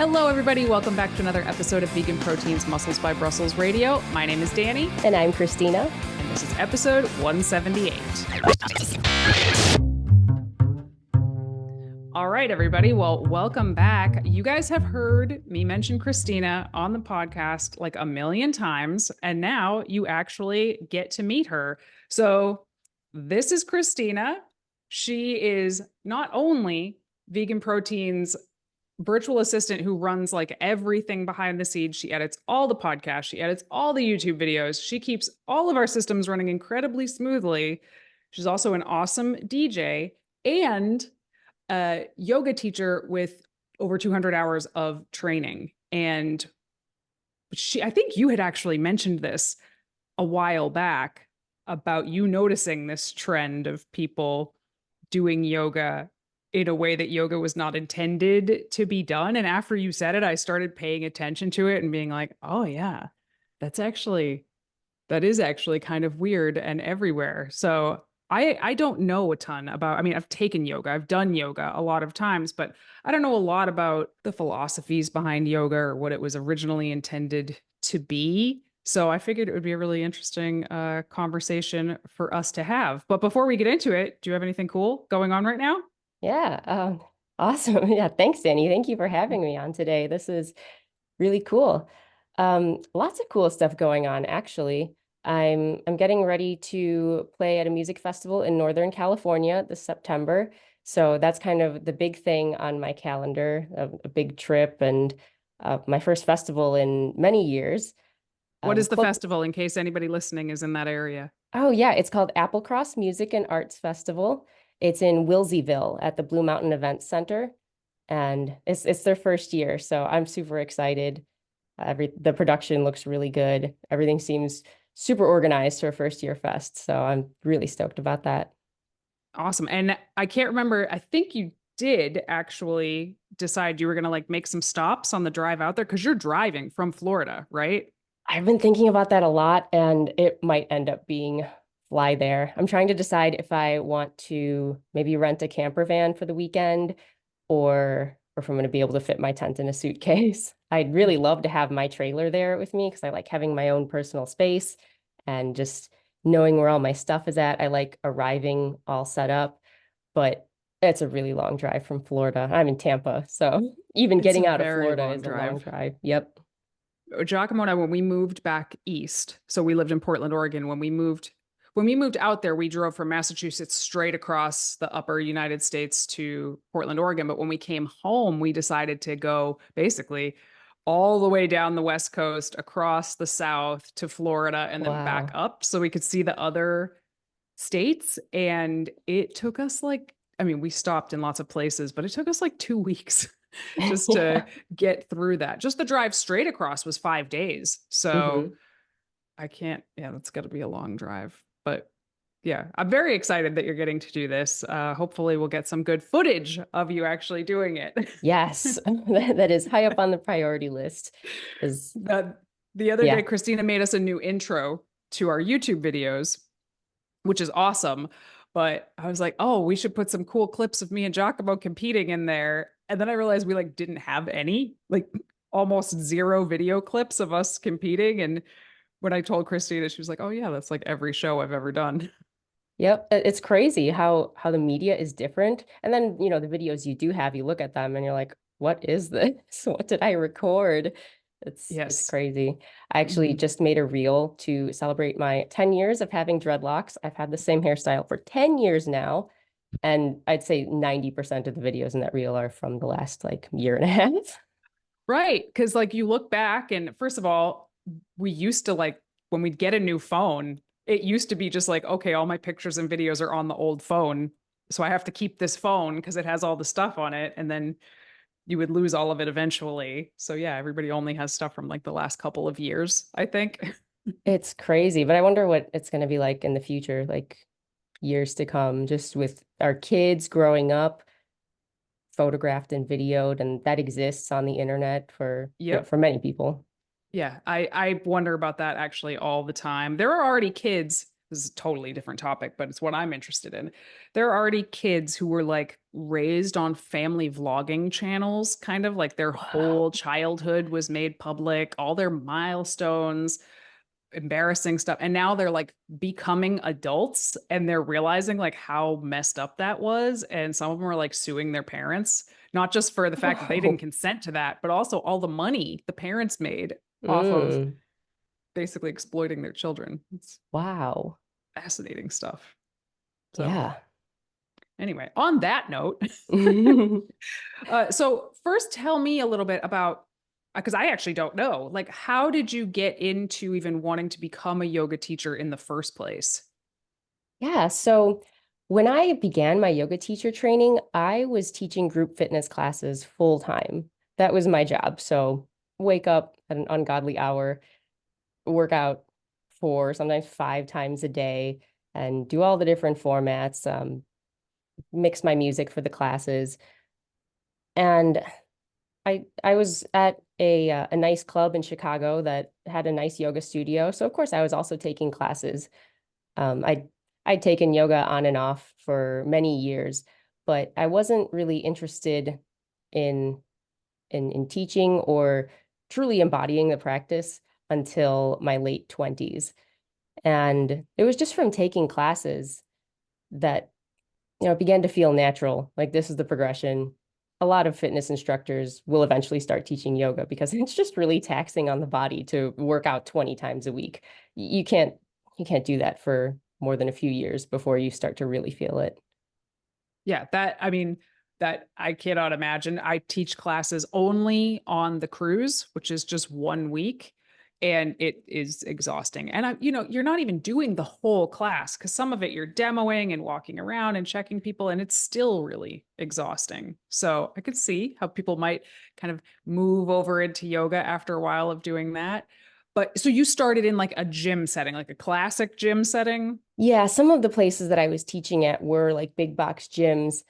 Hello, everybody. Welcome back to another episode of Vegan Proteins Muscles by Brussels Radio. My name is Danny. And I'm Kristina. And this is episode 178. All right, everybody. Well, welcome back. You guys have heard me mention Kristina on the podcast like a million times, and now you actually get to meet her. So this is Kristina. She is not only Vegan Proteins virtual assistant who runs like everything behind the scenes. She edits all the podcasts. She edits all the YouTube videos. She keeps all of our systems running incredibly smoothly. She's also an awesome DJ and a yoga teacher with over 200 hours of training. And I think you had actually mentioned this a while back about you noticing this trend of people doing yoga in a way that yoga was not intended to be done. And after you said it, I started paying attention to it and being like, oh yeah, that is actually kind of weird and everywhere. So I don't know a ton about, I mean, I've taken yoga, I've done yoga a lot of times, but I don't know a lot about the philosophies behind yoga or what it was originally intended to be. So I figured it would be a really interesting conversation for us to have. But before we get into it, do you have anything cool going on right now? Yeah, awesome. Yeah, thanks, Danny. Thank you for having me on today. This is really cool. Lots of cool stuff going on, actually. I'm getting ready to play at a music festival in Northern California this September. So that's kind of the big thing on my calendar, a big trip and my first festival in many years. What is the festival, in case anybody listening is in that area? Oh, yeah, it's called Applecross Music and Arts Festival. It's in Wilseyville at the Blue Mountain Events Center, and it's their first year, so I'm super excited. The production looks really good. Everything seems super organized for a first year fest, so I'm really stoked about that. Awesome. And I can't remember, I think you did actually decide you were going to like make some stops on the drive out there because you're driving from Florida, right? I've been thinking about that a lot, and it might end up being fly there. I'm trying to decide if I want to maybe rent a camper van for the weekend or if I'm going to be able to fit my tent in a suitcase. I'd really love to have my trailer there with me because I like having my own personal space and just knowing where all my stuff is at. I like arriving all set up, but it's a really long drive from Florida. I'm in Tampa, so even getting out of Florida is a long drive. Yep. Giacomo and I, when we moved back east, so we lived in Portland, Oregon, when we moved out there, we drove from Massachusetts straight across the upper United States to Portland, Oregon. But when we came home, we decided to go basically all the way down the West Coast, across the South to Florida, and then back up so we could see the other states. And it took us we stopped in lots of places, but it took us like 2 weeks just to get through that. Just the drive straight across was 5 days. So that's got to be a long drive. But yeah, I'm very excited that you're getting to do this. Hopefully we'll get some good footage of you actually doing it. Yes, that is high up on the priority list. The other day, Kristina made us a new intro to our YouTube videos, which is awesome. But I was like, oh, we should put some cool clips of me and Giacomo competing in there. And then I realized we didn't have any, almost zero video clips of us competing. And when I told Kristina, she was like, oh yeah, that's like every show I've ever done. Yep. It's crazy how the media is different. And then, the videos you do have, you look at them and you're like, what is this? What did I record? It's crazy. I actually just made a reel to celebrate my 10 years of having dreadlocks. I've had the same hairstyle for 10 years now. And I'd say 90% of the videos in that reel are from the last year and a half. Right. Because you look back and first of all, we used to when we'd get a new phone, it used to be just okay, all my pictures and videos are on the old phone. So I have to keep this phone because it has all the stuff on it. And then you would lose all of it eventually. So yeah, everybody only has stuff from the last couple of years, I think. It's crazy, but I wonder what it's going to be like in the future, years to come, just with our kids growing up, photographed and videoed, and that exists on the internet for many people. Yeah, I wonder about that actually all the time. There are already kids this is a totally different topic, but it's what I'm interested in. There are already kids who were like raised on family vlogging channels, kind of like their Wow. whole childhood was made public, all their milestones, embarrassing stuff. And now they're like becoming adults and they're realizing like how messed up that was. And some of them are like suing their parents, not just for the fact that they didn't Oh. consent to that, but also all the money the parents made off of Mm. basically exploiting their children. It's Wow. fascinating stuff. So, Yeah. anyway, on that note, so first tell me a little bit about, because I actually don't know, like, how did you get into even wanting to become a yoga teacher in the first place? Yeah. So when I began my yoga teacher training, I was teaching group fitness classes full time. That was my job. So wake up at an ungodly hour, work out 4, sometimes 5 times a day, and do all the different formats, mix my music for the classes. And I was at a nice club in Chicago that had a nice yoga studio. So of course I was also taking classes. I'd taken yoga on and off for many years, but I wasn't really interested in in teaching or truly embodying the practice until my late 20s. And it was just from taking classes that, it began to feel natural. Like this is the progression. A lot of fitness instructors will eventually start teaching yoga because it's just really taxing on the body to work out 20 times a week. You can't do that for more than a few years before you start to really feel it. Yeah, that I mean, that I cannot imagine. I teach classes only on the cruise, which is just 1 week, and it is exhausting. And you're not even doing the whole class because some of it you're demoing and walking around and checking people, and it's still really exhausting. So I could see how people might kind of move over into yoga after a while of doing that. But so you started in like a gym setting, like a classic gym setting. Yeah, some of the places that I was teaching at were like big box gyms.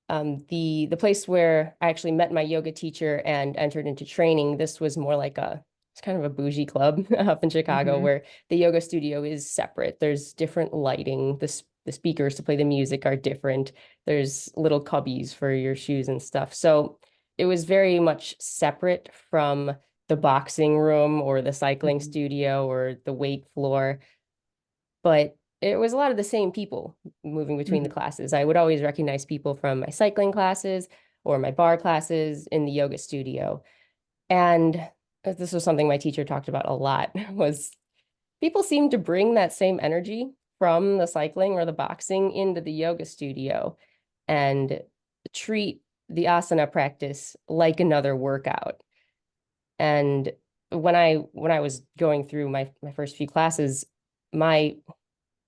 The place where I actually met my yoga teacher and entered into training, this was more like it's kind of a bougie club up in Chicago Mm-hmm. where the yoga studio is separate. There's different lighting. The speakers to play the music are different. There's little cubbies for your shoes and stuff. So it was very much separate from the boxing room or the cycling Mm-hmm. studio or the weight floor. But it was a lot of the same people moving between the Mm-hmm. classes. I would always recognize people from my cycling classes or my bar classes in the yoga studio. And this was something my teacher talked about a lot was people seem to bring that same energy from the cycling or the boxing into the yoga studio and treat the asana practice like another workout. And when I was going through my first few classes, my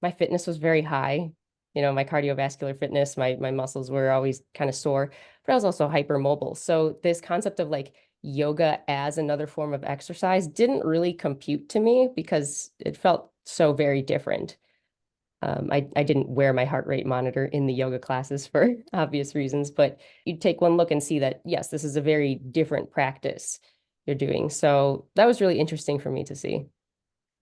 my fitness was very high. My cardiovascular fitness, my muscles were always kind of sore, but I was also hypermobile. So this concept of like yoga as another form of exercise didn't really compute to me because it felt so very different. I didn't wear my heart rate monitor in the yoga classes for obvious reasons, but you take one look and see that, yes, this is a very different practice you're doing. So that was really interesting for me to see.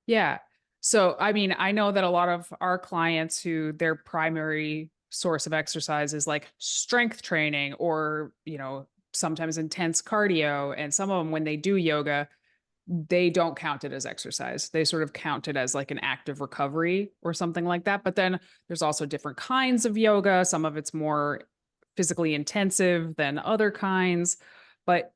Yeah. So, I mean, I know that a lot of our clients who their primary source of exercise is like strength training or, sometimes intense cardio. And some of them, when they do yoga, they don't count it as exercise. They sort of count it as like an active recovery or something like that. But then there's also different kinds of yoga. Some of it's more physically intensive than other kinds. But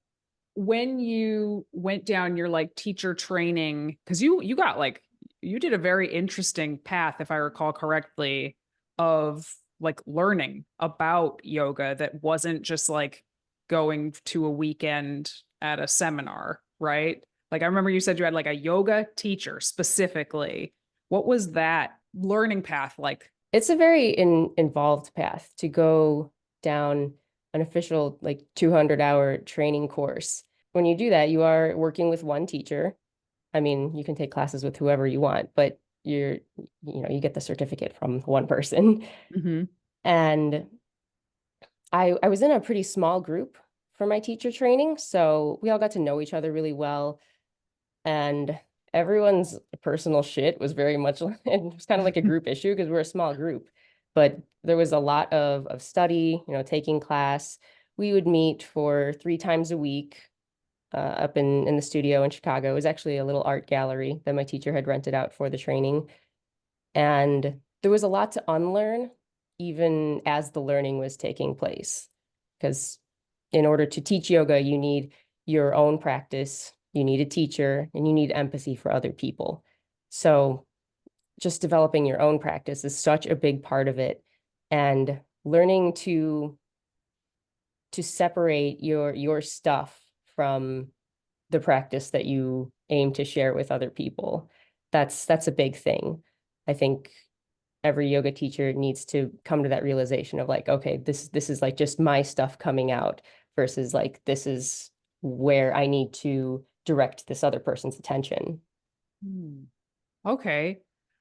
when you went down your like teacher training, because you got like you did a very interesting path, if I recall correctly, of like learning about yoga that wasn't just like going to a weekend at a seminar, right? Like I remember you said you had like a yoga teacher specifically. What was that learning path like? It's a very involved path to go down an official like 200-hour training course. When you do that, you are working with one teacher. I mean, you can take classes with whoever you want, but you get the certificate from one person. Mm-hmm. And I was in a pretty small group for my teacher training, so we all got to know each other really well. And everyone's personal shit was very much, and it was kind of like a group issue because we're a small group, but there was a lot of study, taking class. We would meet for 3 times a week up in the studio in Chicago. It was actually a little art gallery that my teacher had rented out for the training. And there was a lot to unlearn, even as the learning was taking place. Because in order to teach yoga, you need your own practice, you need a teacher, and you need empathy for other people. So just developing your own practice is such a big part of it. And learning to separate your stuff from the practice that you aim to share with other people. That's a big thing. I think every yoga teacher needs to come to that realization of like, okay, this is like just my stuff coming out versus like this is where I need to direct this other person's attention. Okay.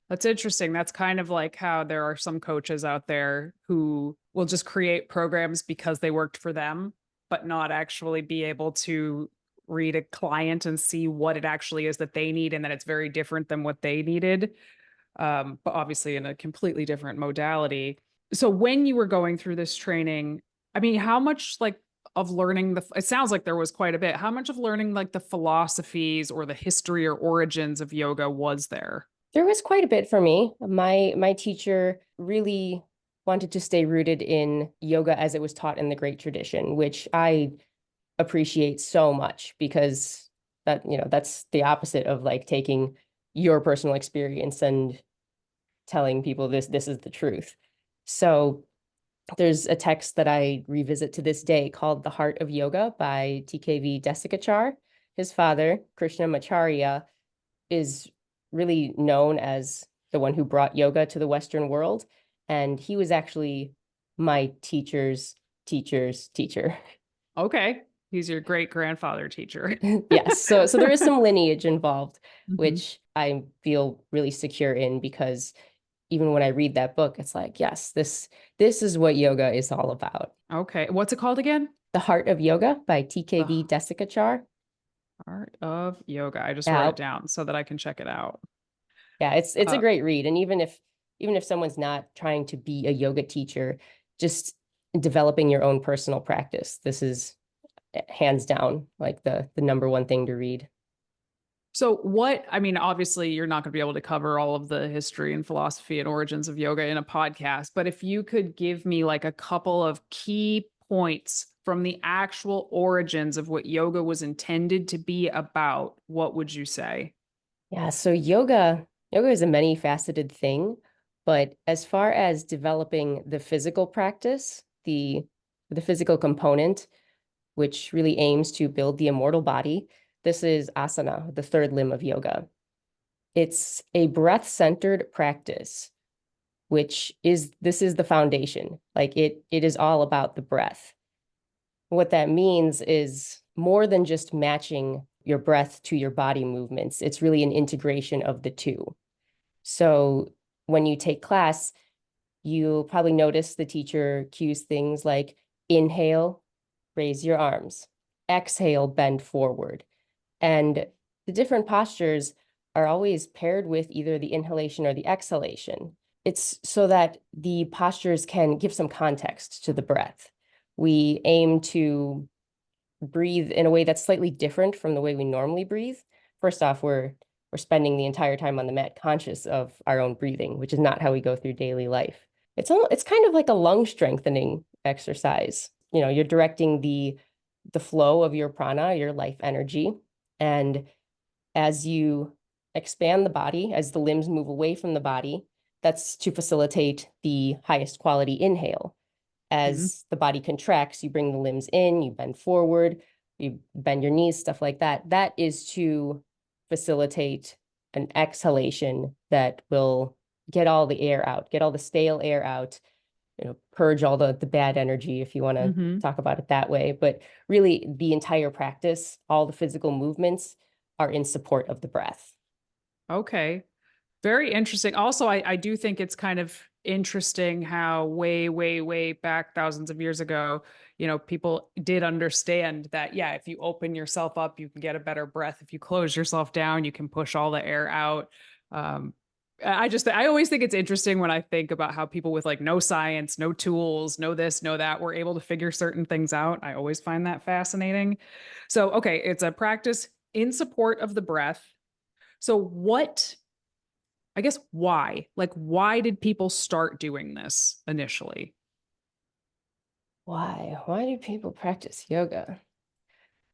That's interesting. That's kind of like how there are some coaches out there who will just create programs because they worked for them, but not actually be able to read a client and see what it actually is that they need and that it's very different than what they needed. But obviously in a completely different modality. So when you were going through this training, I mean, how much like of learning it sounds like there was quite a bit. How much of learning like the philosophies or the history or origins of yoga was there? There was quite a bit for me. My teacher really wanted to stay rooted in yoga as it was taught in the great tradition, which I appreciate so much because that's the opposite of like taking your personal experience and telling people this is the truth. So there's a text that I revisit to this day called The Heart of Yoga by TKV Desikachar. His father, Krishnamacharya, is really known as the one who brought yoga to the Western world. And he was actually my teacher's teacher's teacher. Okay. He's your great grandfather teacher. Yes. So there is some lineage involved, Mhm. which I feel really secure in because even when I read that book, it's like, yes, this is what yoga is all about. Okay. What's it called again? The Heart of Yoga by The TKV Desikachar. Art of Yoga. I just wrote Yeah, it down so that I can check it out. yeah, it's a Uh, great read. And even if someone's not trying to be a yoga teacher, just developing your own personal practice, this is hands down like the number one thing to read. so what, I mean, obviously you're not going to be able to cover all of the history and philosophy and origins of yoga in a podcast, but if you could give me like a couple of key points from the actual origins of what yoga was intended to be about, what would you say? Yeah, so yoga is a many faceted thing, but as far as developing the physical practice, the physical component, which really aims to build the immortal body, this is asana, the third limb of yoga. It's a breath-centered practice, this is the foundation. Like it is all about the breath. What that means is more than just matching your breath to your body movements. It's really an integration of the two. So when you take class, you'll probably notice the teacher cues things like inhale, raise your arms, exhale, bend forward. And the different postures are always paired with either the inhalation or the exhalation. It's so that the postures can give some context to the breath. We aim to breathe in a way that's slightly different from the way we normally breathe. First off, we're spending the entire time on the mat conscious of our own breathing, which is not how we go through daily life. It's kind of like a lung strengthening exercise. You're directing the flow of your prana, your life energy, and as you expand the body, as the limbs move away from the body, that's to facilitate the highest quality inhale. Mhm. As the body contracts, you bring the limbs in, you bend forward, you bend your knees, stuff like that. That is to facilitate an exhalation that will get all the air out, get all the stale air out, purge all the bad energy, if you want to Mhm. talk about it that way. But really, the entire practice, all the physical movements are in support of the breath. Okay. Very interesting. Also, I do think it's kind of interesting how way, way, way back thousands of years ago, people did understand that, yeah, if you open yourself up, you can get a better breath. If you close yourself down, you can push all the air out. Um, I always think it's interesting when I think about how people with like no science, no tools, no this, no that, were able to figure certain things out. I always find that fascinating. So, okay, it's a practice in support of the breath. So, I guess why? Like, why did people start doing this initially? Why? Why do people practice yoga?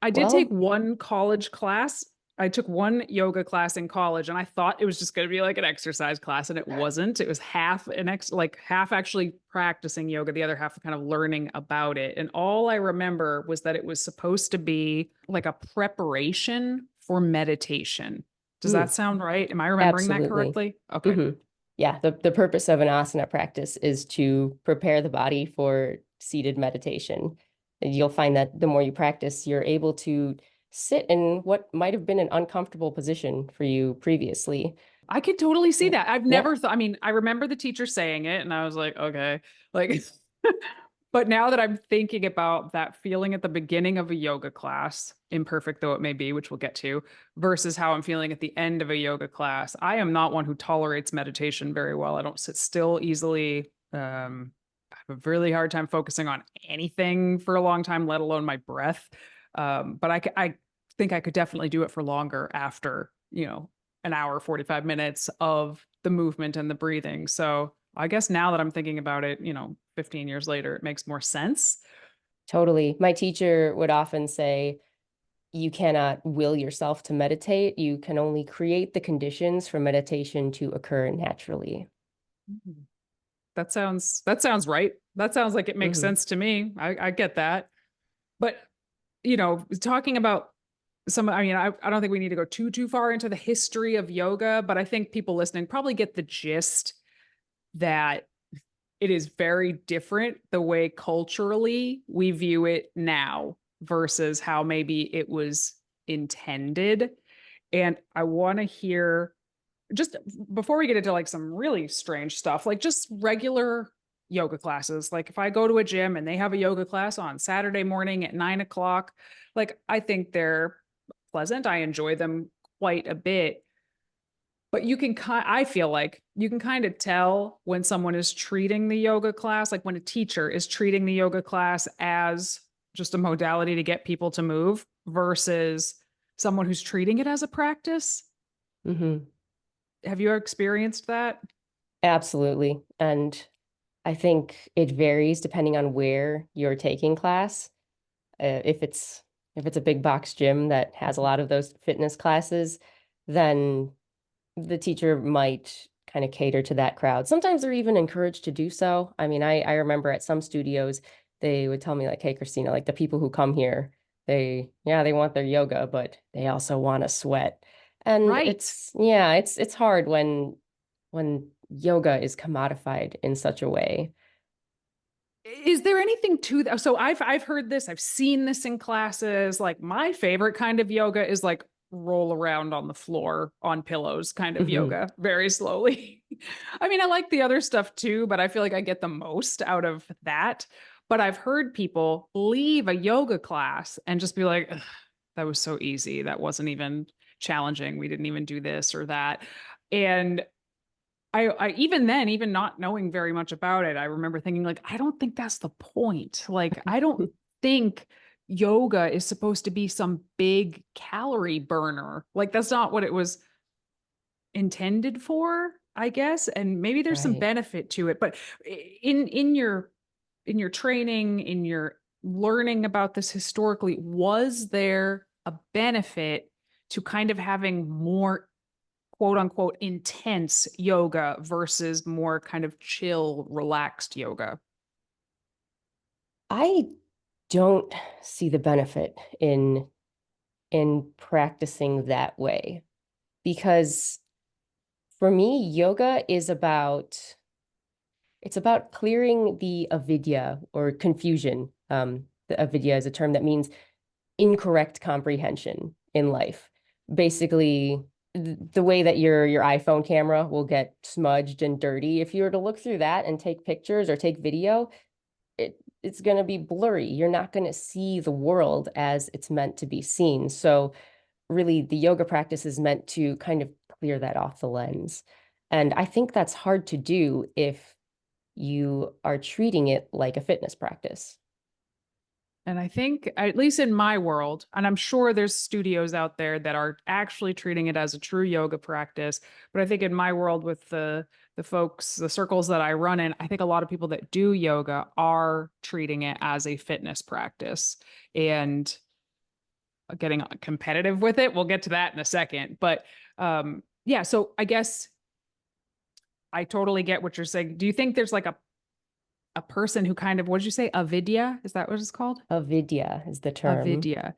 I did take Well, one college class. I took one yoga class in college and I thought it was just going to be like an exercise class and it wasn't. It was half like half actually practicing yoga, the other half kind of learning about it. And all I remember was that it was supposed to be like a preparation for meditation. Does that mm, sound right? Am I remembering that absolutely. correctly? Okay. hmm Yeah, the purpose of an asana practice is to prepare the body for seated meditation. And you'll find that the more you practice, you're able to sit in what might have been an uncomfortable position for you previously. I could totally see Yeah. that. I've Yeah. never thought, I mean, I remember the teacher saying it and I was like, okay, like, but now that I'm thinking about that feeling at the beginning of a yoga class, imperfect though it may be, which we'll get to, versus how I'm feeling at the end of a yoga class, I am not one who tolerates meditation very well. I don't sit still easily. I have a really hard time focusing on anything for a long time, let alone my breath. But I think I could definitely do it for longer after, an hour, 45 minutes of the movement and the breathing. So I guess now that I'm thinking about it, 15 years later, it makes more sense. Totally. My teacher would often say, you cannot will yourself to meditate. You can only create the conditions for meditation to occur naturally. Mhm. That sounds right. That sounds like it makes hmm sense to me. I get that. But talking about I don't think we need to go too far into the history of yoga, but I think people listening probably get the gist that it is very different the way culturally we view it now versus how maybe it was intended. And I want to hear, just before we get into like some really strange stuff, like just regular yoga classes. Like if I go to a gym and they have a yoga class on Saturday morning at 9 o'clock, like I think they're pleasant. I enjoy them quite a bit. But I feel like you can kind of tell when someone is treating the yoga class, like when a teacher is treating the yoga class as just a modality to get people to move versus someone who's treating it as a practice. hmm Have you experienced that? Absolutely. And I think it varies depending on where you're taking class. If it's a big box gym that has a lot of those fitness classes, then the teacher might kind of cater to that crowd. Sometimes they're even encouraged to do so. I mean, I remember at some studios, they would tell me like, hey, Kristina, like the people who come here, they want their yoga, but they also want to sweat. And Right. it's hard when yoga is commodified in such a way. Is there anything to that? So I've heard this, I've seen this in classes. Like my favorite kind of yoga is like roll around on the floor on pillows kind of Mhm. yoga very slowly. I mean, I like the other stuff too, but I feel like I get the most out of that. But I've heard people leave a yoga class and just be like, that was so easy. That wasn't even challenging. We didn't even do this or that. And I even then, even not knowing very much about it, I remember thinking like, I don't think that's the point. Like, I don't think yoga is supposed to be some big calorie burner. Like, that's not what it was intended for, I guess. And maybe there's some Right. benefit to it, but in your training, in your learning about this historically, was there a benefit to kind of having more quote unquote intense yoga versus more kind of chill, relaxed yoga? I don't see the benefit in practicing that way because for me, yoga is about it's about clearing the avidya or confusion. The avidya is a term that means incorrect comprehension in life. Basically, the way that your iPhone camera will get smudged and dirty, if you were to look through that and take pictures or take video, it's going to be blurry. You're not going to see the world as it's meant to be seen. So really the yoga practice is meant to kind of clear that off the lens. And I think that's hard to do if you are treating it like a fitness practice. And I think, at least in my world, and I'm sure there's studios out there that are actually treating it as a true yoga practice, but I think in my world with the folks, the circles that I run in, I think a lot of people that do yoga are treating it as a fitness practice and getting competitive with it. We'll get to that in a second. But yeah, so I guess I totally get what you're saying. Do you think there's like a person who kind of, what did you say? Avidia? Is that what it's called? Avidya is the term. Avidia.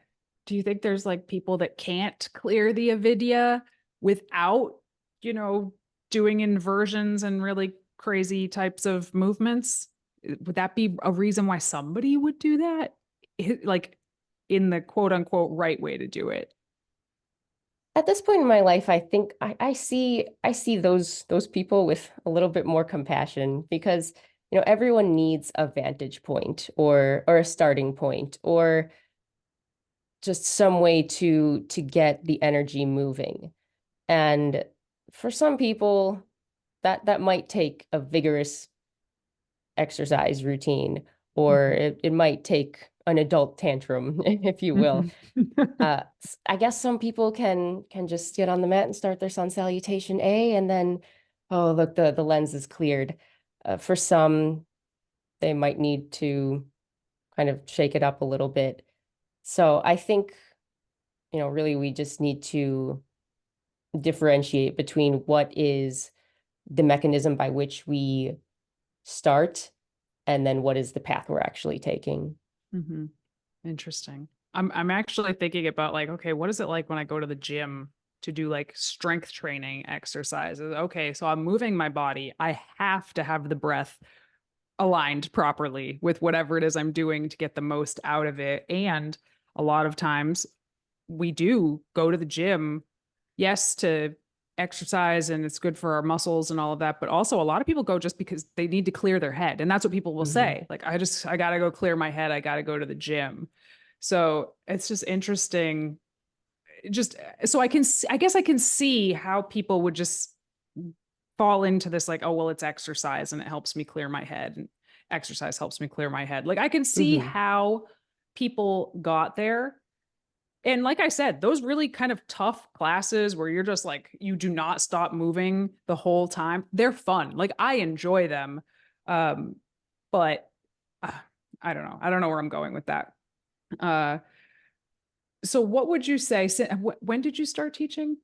Do you think there's like people that can't clear the avidya without, you know, doing inversions and really crazy types of movements? Would that be a reason why somebody would do that? Like in the quote unquote right way to do it. At this point in my life, I think I see those people with a little bit more compassion because everyone needs a vantage point or a starting point or just some way to get the energy moving. And for some people, that might take a vigorous exercise routine, or Mhm. it might take an adult tantrum, if you will. Mhm. I guess some people can just get on the mat and start their sun salutation A, and then, oh, look, the lens is cleared. For some, they might need to kind of shake it up a little bit. So I think, really we just need to differentiate between what is the mechanism by which we start and then what is the path we're actually taking. Mhm. Interesting. I'm actually thinking about like, okay, what is it like when I go to the gym to do like strength training exercises? Okay, so I'm moving my body. I have to have the breath aligned properly with whatever it is I'm doing to get the most out of it. And a lot of times we do go to the gym, yes, to exercise and it's good for our muscles and all of that, but also a lot of people go just because they need to clear their head. And that's what people will Mhm. say. Like, I got to go clear my head. I got to go to the gym. So it's just interesting. Just so I guess I can see how people would just fall into this like, oh, well, it's exercise and it helps me clear my head. And exercise helps me clear my head. Like I can see Mhm. how people got there. And like I said, those really kind of tough classes where you're just like, you do not stop moving the whole time, they're fun. Like I enjoy them. Um, but uh, I don't know. I don't know where I'm going with that. Uh, so what would you say? When did you start teaching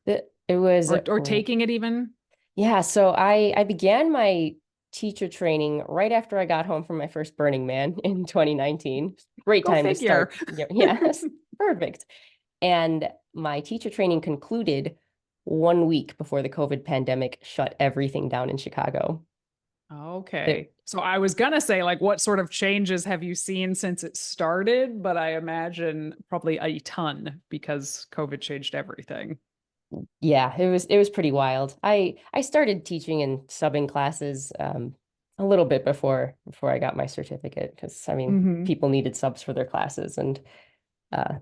It was or taking it even? yeah, so I began my teacher training right after I got home from my first Burning Man in 2019. Great Go time to figure. start. Yes, perfect. And my teacher training concluded 1 week before the COVID pandemic shut everything down in Chicago. It, Okay. So I was gonna say, like, what sort of changes have you seen since it started? But I imagine probably a ton because COVID changed everything. yeah, it was pretty wild. I started teaching and subbing classes a little bit before I got my certificate because I mean Hmm. people needed subs for their classes and uh,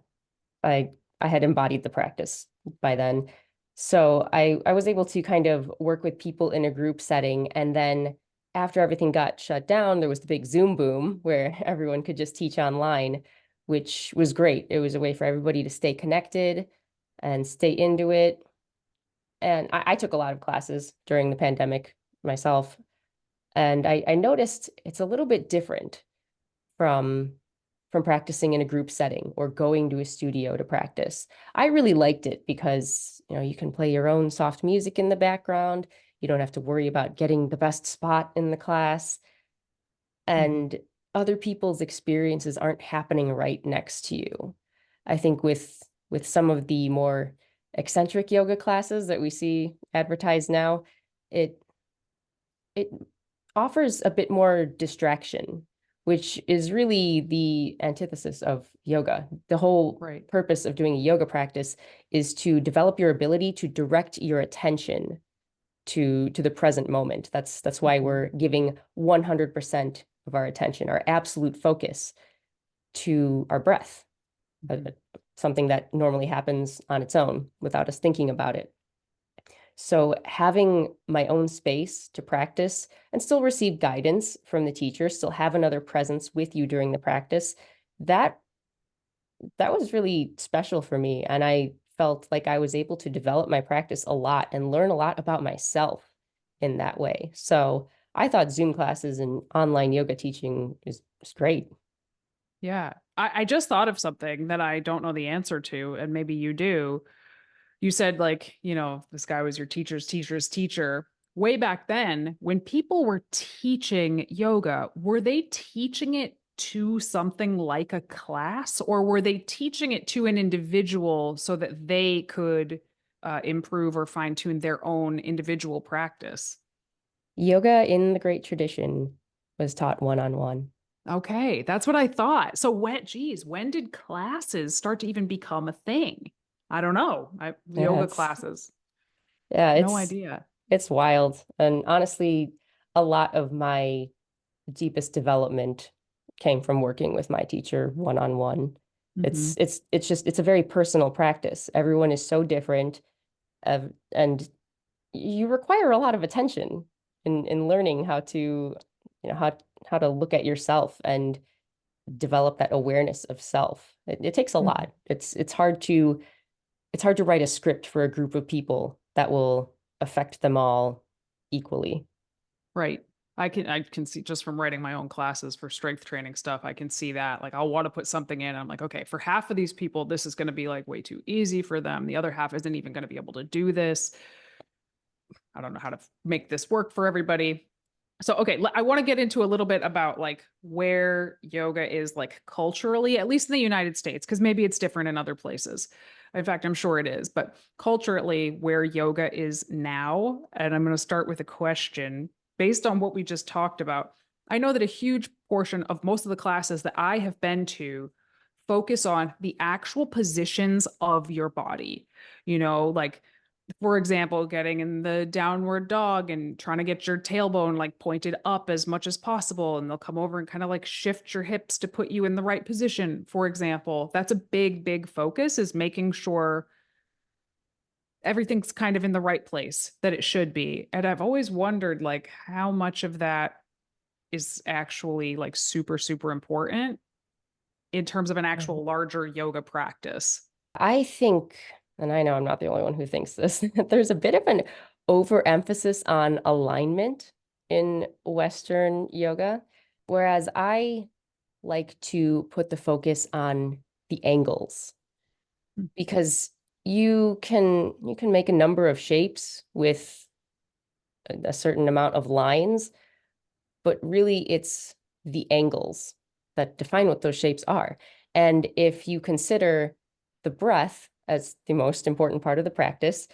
I I had embodied the practice by then. So I was able to kind of work with people in a group setting. And then after everything got shut down, there was the big Zoom boom where everyone could just teach online, which was great. It was a way for everybody to stay connected and stay into it. And I took a lot of classes during the pandemic myself. And I noticed it's a little bit different from practicing in a group setting or going to a studio to practice. I really liked it because, you can play your own soft music in the background. You don't have to worry about getting the best spot in the class. Hmm. And other people's experiences aren't happening right next to you. I think with some of the more eccentric yoga classes that we see advertised now, it it offers a bit more distraction which is really the antithesis of yoga. The whole Right. purpose of doing a yoga practice is to develop your ability to direct your attention to the present moment. That's why Mhm. we're giving 100% of our attention, our absolute focus to our breath, uh, Mhm. something that normally happens on its own without us thinking about it. So having my own space to practice and still receive guidance from the teacher, still have another presence with you during the practice, that that was really special for me. And I felt like I was able to develop my practice a lot and learn a lot about myself in that way. So I thought Zoom classes and online yoga teaching is great. Yeah. I just thought of something that I don't know the answer to, and maybe you do. You said, like, this guy was your teacher's teacher's teacher. Way back then, when people were teaching yoga, were they teaching it to something like a class, or were they teaching it to an individual so that they could improve or fine tune their own individual practice? Yoga in the great tradition was taught one-on-one. Okay, that's what I thought. So when did classes start to even become a thing? I don't know. Yeah, Yoga classes, yeah, no idea. it's wild. And honestly, a lot of my deepest development came from working with my teacher one-on-one. Hmm. It's a very personal practice. Everyone is so different, and you require a lot of attention in learning how to, how to look at yourself and develop that awareness of self. It takes a lot. It's hard to write a script for a group of people that will affect them all equally. Right. I can see just from writing my own classes for strength training stuff, I can see that. Like I'll want to put something in. I'm like, okay, for half of these people, this is going to be like way too easy for them. The other half isn't even going to be able to do this. I don't know how to make this work for everybody. So, okay, I want to get into a little bit about like where yoga is like culturally, at least in the United States, because maybe it's different in other places. In fact, I'm sure it is, but culturally, where yoga is now. And I'm going to start with a question based on what we just talked about. I know that a huge portion of most of the classes that I have been to focus on the actual positions of your body, like for example, getting in the downward dog and trying to get your tailbone like pointed up as much as possible. And they'll come over and kind of like shift your hips to put you in the right position, for example. That's a big, big focus, is making sure everything's kind of in the right place that it should be. And I've always wondered like how much of that is actually like super, super important in terms of an Mhm. actual larger yoga practice. I think, and I know I'm not the only one who thinks this, there's a bit of an overemphasis on alignment in Western yoga, whereas I like to put the focus on the angles because you can make a number of shapes with a certain amount of lines, but really it's the angles that define what those shapes are. And if you consider the breath as the most important part of the practice,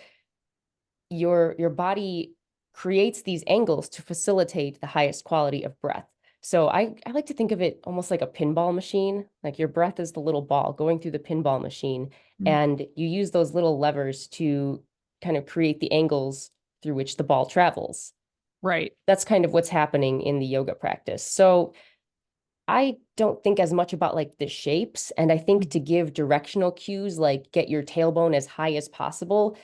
your body creates these angles to facilitate the highest quality of breath. So I like to think of it almost like a pinball machine. Like your breath is the little ball going through the pinball machine, Mm. and you use those little levers to kind of create the angles through which the ball travels. Right. That's kind of what's happening in the yoga practice. So I don't think as much about like the shapes. And I think to give directional cues, like get your tailbone as high as possible,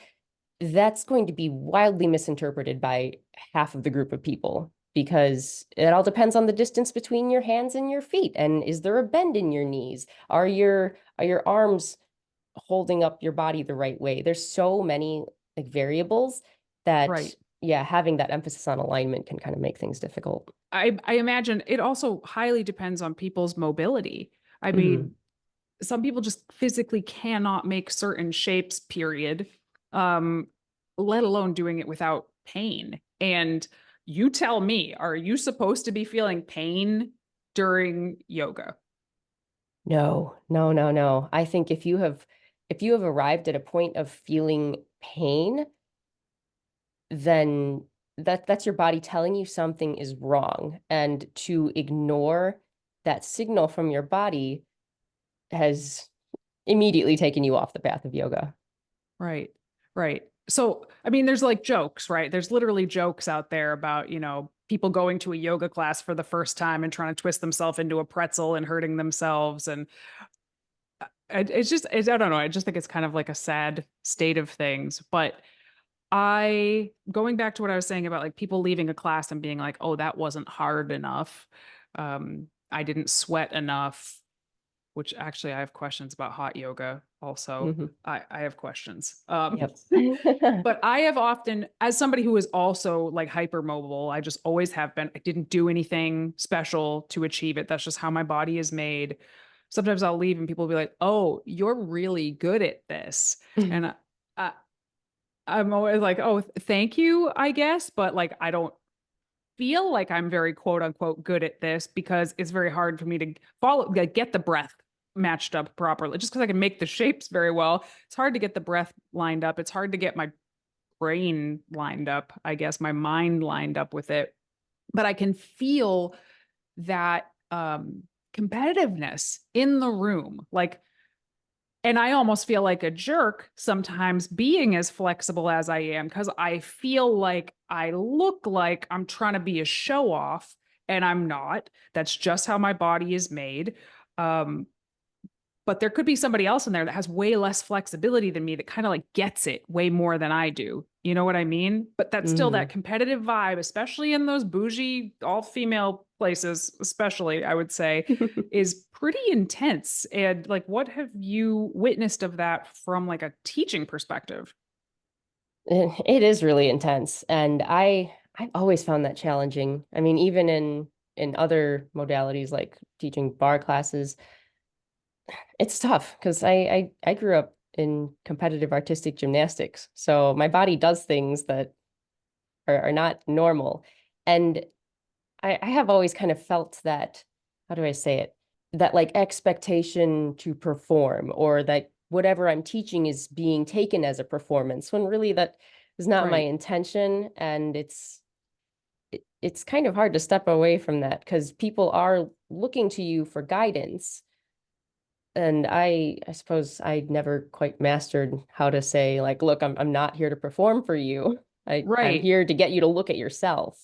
that's going to be wildly misinterpreted by half of the group of people because it all depends on the distance between your hands and your feet. And is there a bend in your knees? Are your arms holding up your body the right way? There's so many like variables that, Right. yeah, having that emphasis on alignment can kind of make things difficult. I imagine it also highly depends on people's mobility. I Mhm. mean, some people just physically cannot make certain shapes, period. Um, let alone doing it without pain. And you tell me, are you supposed to be feeling pain during yoga? No, no, no, no. I think if you have arrived at a point of feeling pain, then that's your body telling you something is wrong. And to ignore that signal from your body has immediately taken you off the path of yoga. Right. Right. So, I mean, there's like jokes, right? There's literally jokes out there about, people going to a yoga class for the first time and trying to twist themselves into a pretzel and hurting themselves. And I don't know. I just think it's kind of like a sad state of things. But going back to what I was saying about like people leaving a class and being like, oh, that wasn't hard enough. I didn't sweat enough, which actually I have questions about hot yoga also. Mhm. I have questions. Yep. But I have often, as somebody who is also like hypermobile, I just always have been, I didn't do anything special to achieve it. That's just how my body is made. Sometimes I'll leave and people will be like, oh, you're really good at this. And I, I'm always like, oh, thank you, I guess. But like, I don't feel like I'm very quote unquote good at this because it's very hard for me to follow, like, get the breath matched up properly. Just because I can make the shapes very well, it's hard to get the breath lined up. It's hard to get my brain lined up, I guess, my mind lined up with it. But I can feel that competitiveness in the room. Like, and I almost feel like a jerk sometimes being as flexible as I am because I feel like I look like I'm trying to be a show off and I'm not. That's just how my body is made. Um, but there could be somebody else in there that has way less flexibility than me that kind of like gets it way more than I do. You know what I mean? But that's still that Mhm. competitive vibe, especially in those bougie, all female places, especially, I would say, is pretty intense. And like, what have you witnessed of that from like a teaching perspective? It is really intense, and I've always found that challenging. I mean, even in other modalities like teaching bar classes, it's tough because I grew up in competitive artistic gymnastics, so my body does things that are not normal, and I have always kind of felt that, how do I say it? That like expectation to perform, or that whatever I'm teaching is being taken as a performance, when really that is not my Right. intention. And it's kind of hard to step away from that because people are looking to you for guidance. And I suppose I never quite mastered how to say, like, look, I'm not here to perform for you. I'm Right. here to get you to look at yourself.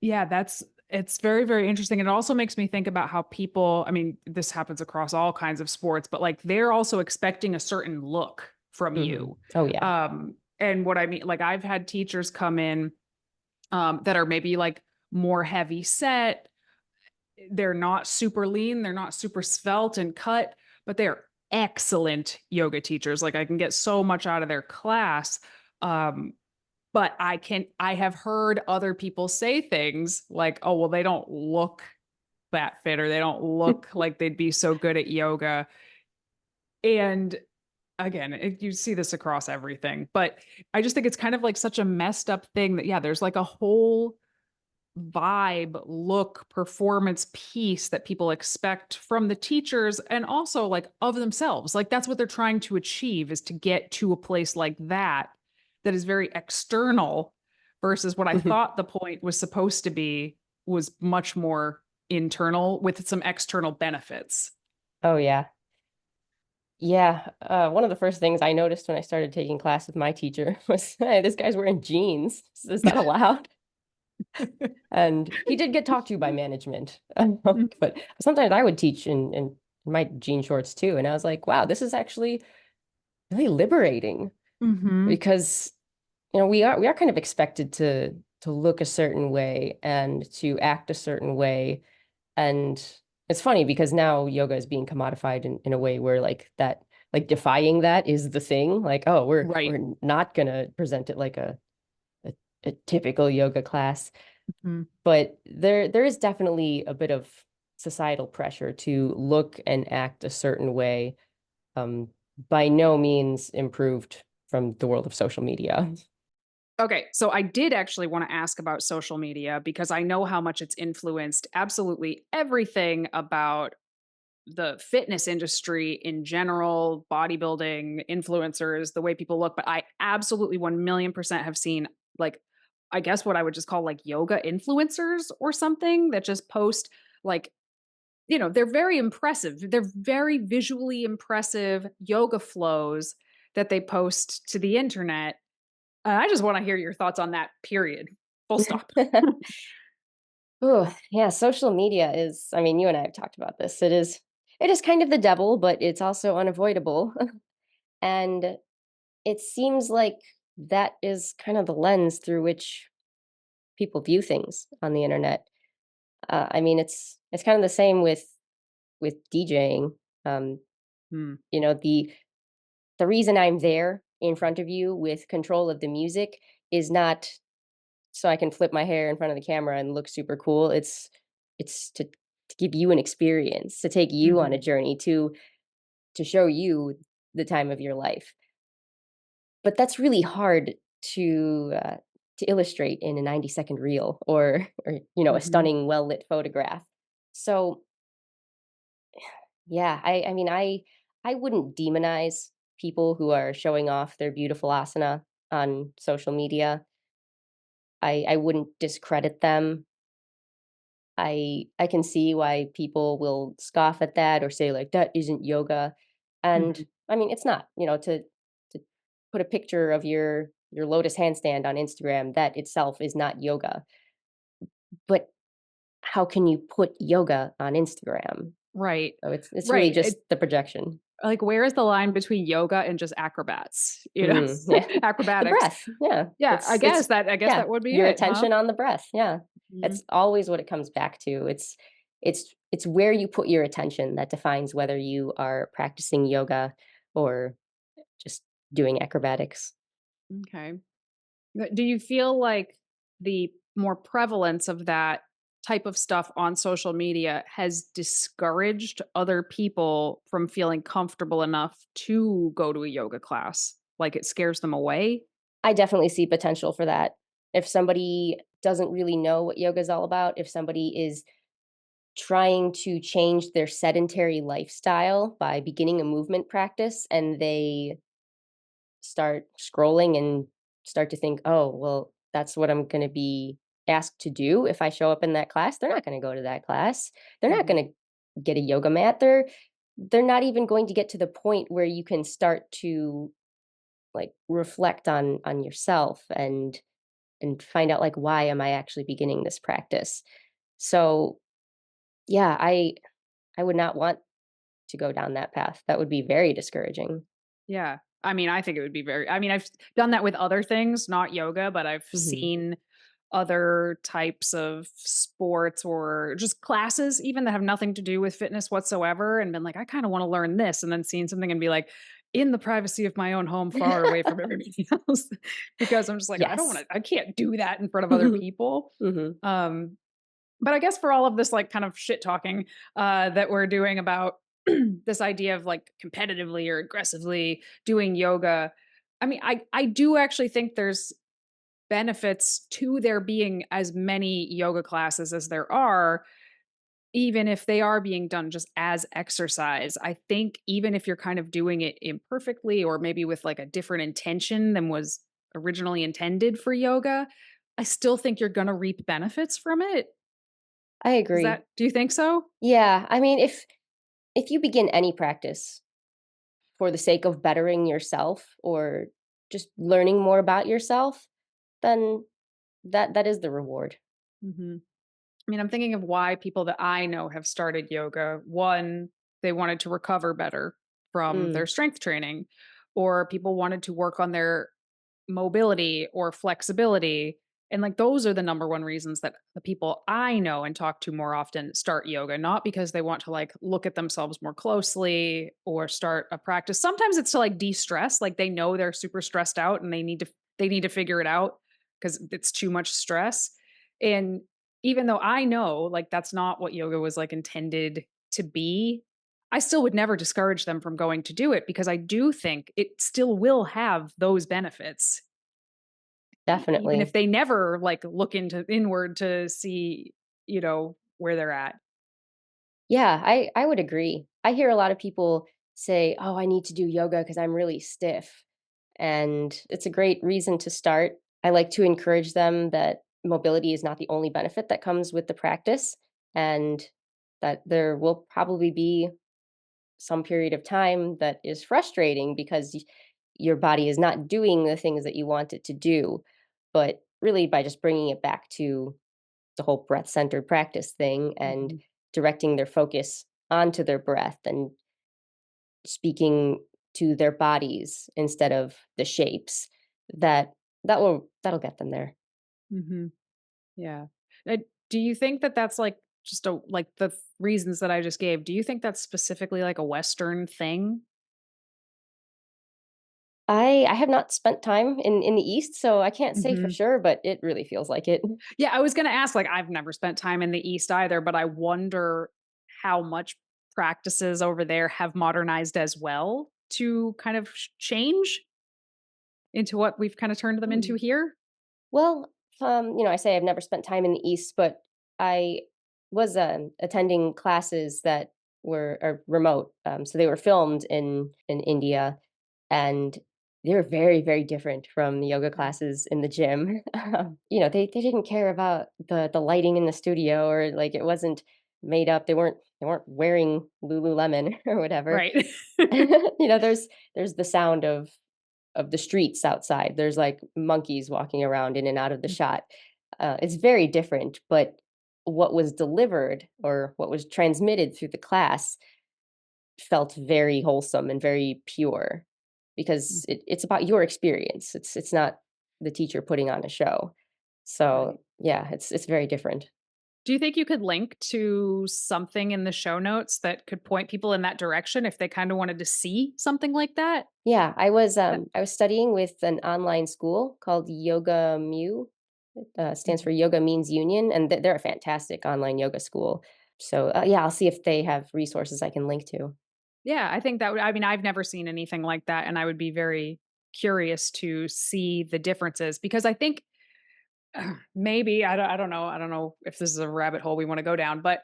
Yeah, it's very, very interesting. It also makes me think about how people, I mean, this happens across all kinds of sports, but like they're also expecting a certain look from Mhm. you. Oh yeah. And what I mean, like I've had teachers come in that are maybe like more heavy set. They're not super lean, they're not super svelte and cut, but they're excellent yoga teachers. Like I can get so much out of their class. Um, but I have heard other people say things like, oh, well, they don't look that fit or they don't look like they'd be so good at yoga. And again, you see this across everything, but I just think it's kind of like such a messed up thing that, yeah, there's like a whole vibe, look, performance piece that people expect from the teachers and also like of themselves. Like that's what they're trying to achieve is to get to a place like that that is very external versus what I thought the point was supposed to be was much more internal with some external benefits. Oh yeah. Yeah, one of the first things I noticed when I started taking class with my teacher was, hey, this guy's wearing jeans. Is that allowed? And he did get talked to by management. But sometimes I would teach in my jean shorts too. And I was like, wow, this is actually really liberating Mm-hmm. because, we are kind of expected to look a certain way and to act a certain way. And it's funny because now yoga is being commodified in a way where like that, like defying that is the thing. Like, oh, Right. we're not gonna present it like a, a typical yoga class. Mm-hmm. But there is definitely a bit of societal pressure to look and act a certain way. Um, by no means improved from the world of social media. Okay, so I did actually want to ask about social media because I know how much it's influenced absolutely everything about the fitness industry in general, bodybuilding, influencers, the way people look. But I absolutely 1,000,000% have seen like, I guess what I would just call like yoga influencers or something that just post like they're very impressive. They're very visually impressive yoga flows that they post to the internet. I just want to hear your thoughts on that, period. Full stop. Oh, yeah, social media is, I mean, you and I have talked about this. It is kind of the devil, but it's also unavoidable. And it seems like that is kind of the lens through which people view things on the internet. I mean, it's kind of the same with DJing. Um, Hmm. the reason I'm there in front of you with control of the music is not so I can flip my hair in front of the camera and look super cool. It's to give you an experience, to take you on a Mhm. journey, to show you the time of your life. But that's really hard to illustrate in a 90-second reel or a Mhm. stunning, well-lit photograph. So, yeah, I mean, I wouldn't demonize people who are showing off their beautiful asana on social media. I wouldn't discredit them. I can see why people will scoff at that or say like that isn't yoga. And Mhm. I mean, it's not, to put a picture of your lotus handstand on Instagram, that itself is not yoga. But how can you put yoga on Instagram? Right. So it's really Right. just the projection. Like, where is the line between yoga and just acrobats, Yeah. The acrobatics? breath. Yeah. Yeah, It's I guess yeah, that would be your it, huh? attention on the breath. Yeah. Mhm. That's always what it comes back to. It's where you put your attention that defines whether you are practicing yoga or just doing acrobatics. Okay. Do you feel like the more prevalence of that type of stuff on social media has discouraged other people from feeling comfortable enough to go to a yoga class? Like, it scares them away? I definitely see potential for that. If somebody doesn't really know what yoga is all about, if somebody is trying to change their sedentary lifestyle by beginning a movement practice and they start scrolling and start to think, "Oh, well, that's what I'm gonna be asked to do if I show up in that class." They're not gonna go to that class. They're not Mhm. gonna get a yoga mat. They're not even going to get to the point where you can start to, like, reflect on yourself and find out, like, "Why am I actually beginning this practice?" So, yeah, I would not want to go down that path. That would be very discouraging. Yeah. I mean, I think it would be very, I mean, I've done that with other things, not yoga, but I've Mhm. seen other types of sports or just classes even that have nothing to do with fitness whatsoever and been like, I kind of want to learn this, and then seeing something and be like, in the privacy of my own home, far away from everything else, because I'm just like, I don't want Yes. to, I can't do that in front of other people. Mhm. Um, but I guess for all of this, like, kind of shit talking that we're doing about this idea of like competitively or aggressively doing yoga, I mean, I do actually think there's benefits to there being as many yoga classes as there are, even if they are being done just as exercise. I think even if you're kind of doing it imperfectly or maybe with like a different intention than was originally intended for yoga, I still think you're going to reap benefits from it. I agree. Do you think so? Yeah, I mean, if you begin any practice for the sake of bettering yourself or just learning more about yourself, then that is the reward. Mhm. I mean, I'm thinking of why people that I know have started yoga. One, they wanted to recover better from Mm, their strength training, or people wanted to work on their mobility or flexibility. And like those are the number one reasons that the people I know and talk to more often start yoga, not because they want to like look at themselves more closely or start a practice. Sometimes it's to like de-stress, like they know they're super stressed out and they need to figure it out because it's too much stress. And even though I know like that's not what yoga was like intended to be, I still would never discourage them from going to do it because I do think it still will have those benefits, even if definitely. they never like look into inward to see, where they're at. Yeah, I would agree. I hear a lot of people say, "Oh, I need to do yoga because I'm really stiff." And it's a great reason to start. I like to encourage them that mobility is not the only benefit that comes with the practice. And that there will probably be some period of time that is frustrating because your body is not doing the things that you want it to do. But really, by just bringing it back to the whole breath centered practice thing and Mhm. directing their focus onto their breath and speaking to their bodies instead of the shapes, that that'll get them there. Mhm. Yeah. Uh, do you think that that's like just a like reasons that I just gave? Do you think that's specifically like a Western thing? I have not spent time in the East, so I can't say for Mhm. sure, but it really feels like it. Yeah, I was gonna ask, like, I've never spent time in the East either, but I wonder how much practices over there have modernized as well to kind of change into what we've kind of turned them into Hmm. here. Well, I say I've never spent time in the East, but I was attending classes that were are remote, so they were filmed in India, and they're very, very different from the yoga Mhm. classes in the gym. They didn't care about the lighting in the studio, or like it wasn't made up. They weren't wearing Lululemon or whatever. Right. There's the sound of the streets outside. There's like monkeys walking around in and out of the shot. It's very different, but what was delivered or what was transmitted through the class felt very wholesome and very pure because Mhm. it's about your experience. It's not the teacher putting on a show. So Right. yeah, it's very different. Do you think you could link to something in the show notes that could point people in that direction if they kind of wanted to see something like that? Yeah, That I was studying with an online school called Yoga Mu. It stands for Mhm. Yoga Means Union, and they're a fantastic online yoga school. So yeah, I'll see if they have resources I can link to. Yeah, I think that would I mean, I've never seen anything like that, and I would be very curious to see the differences because I think maybe I don't know if this is a rabbit hole we wanna go down, but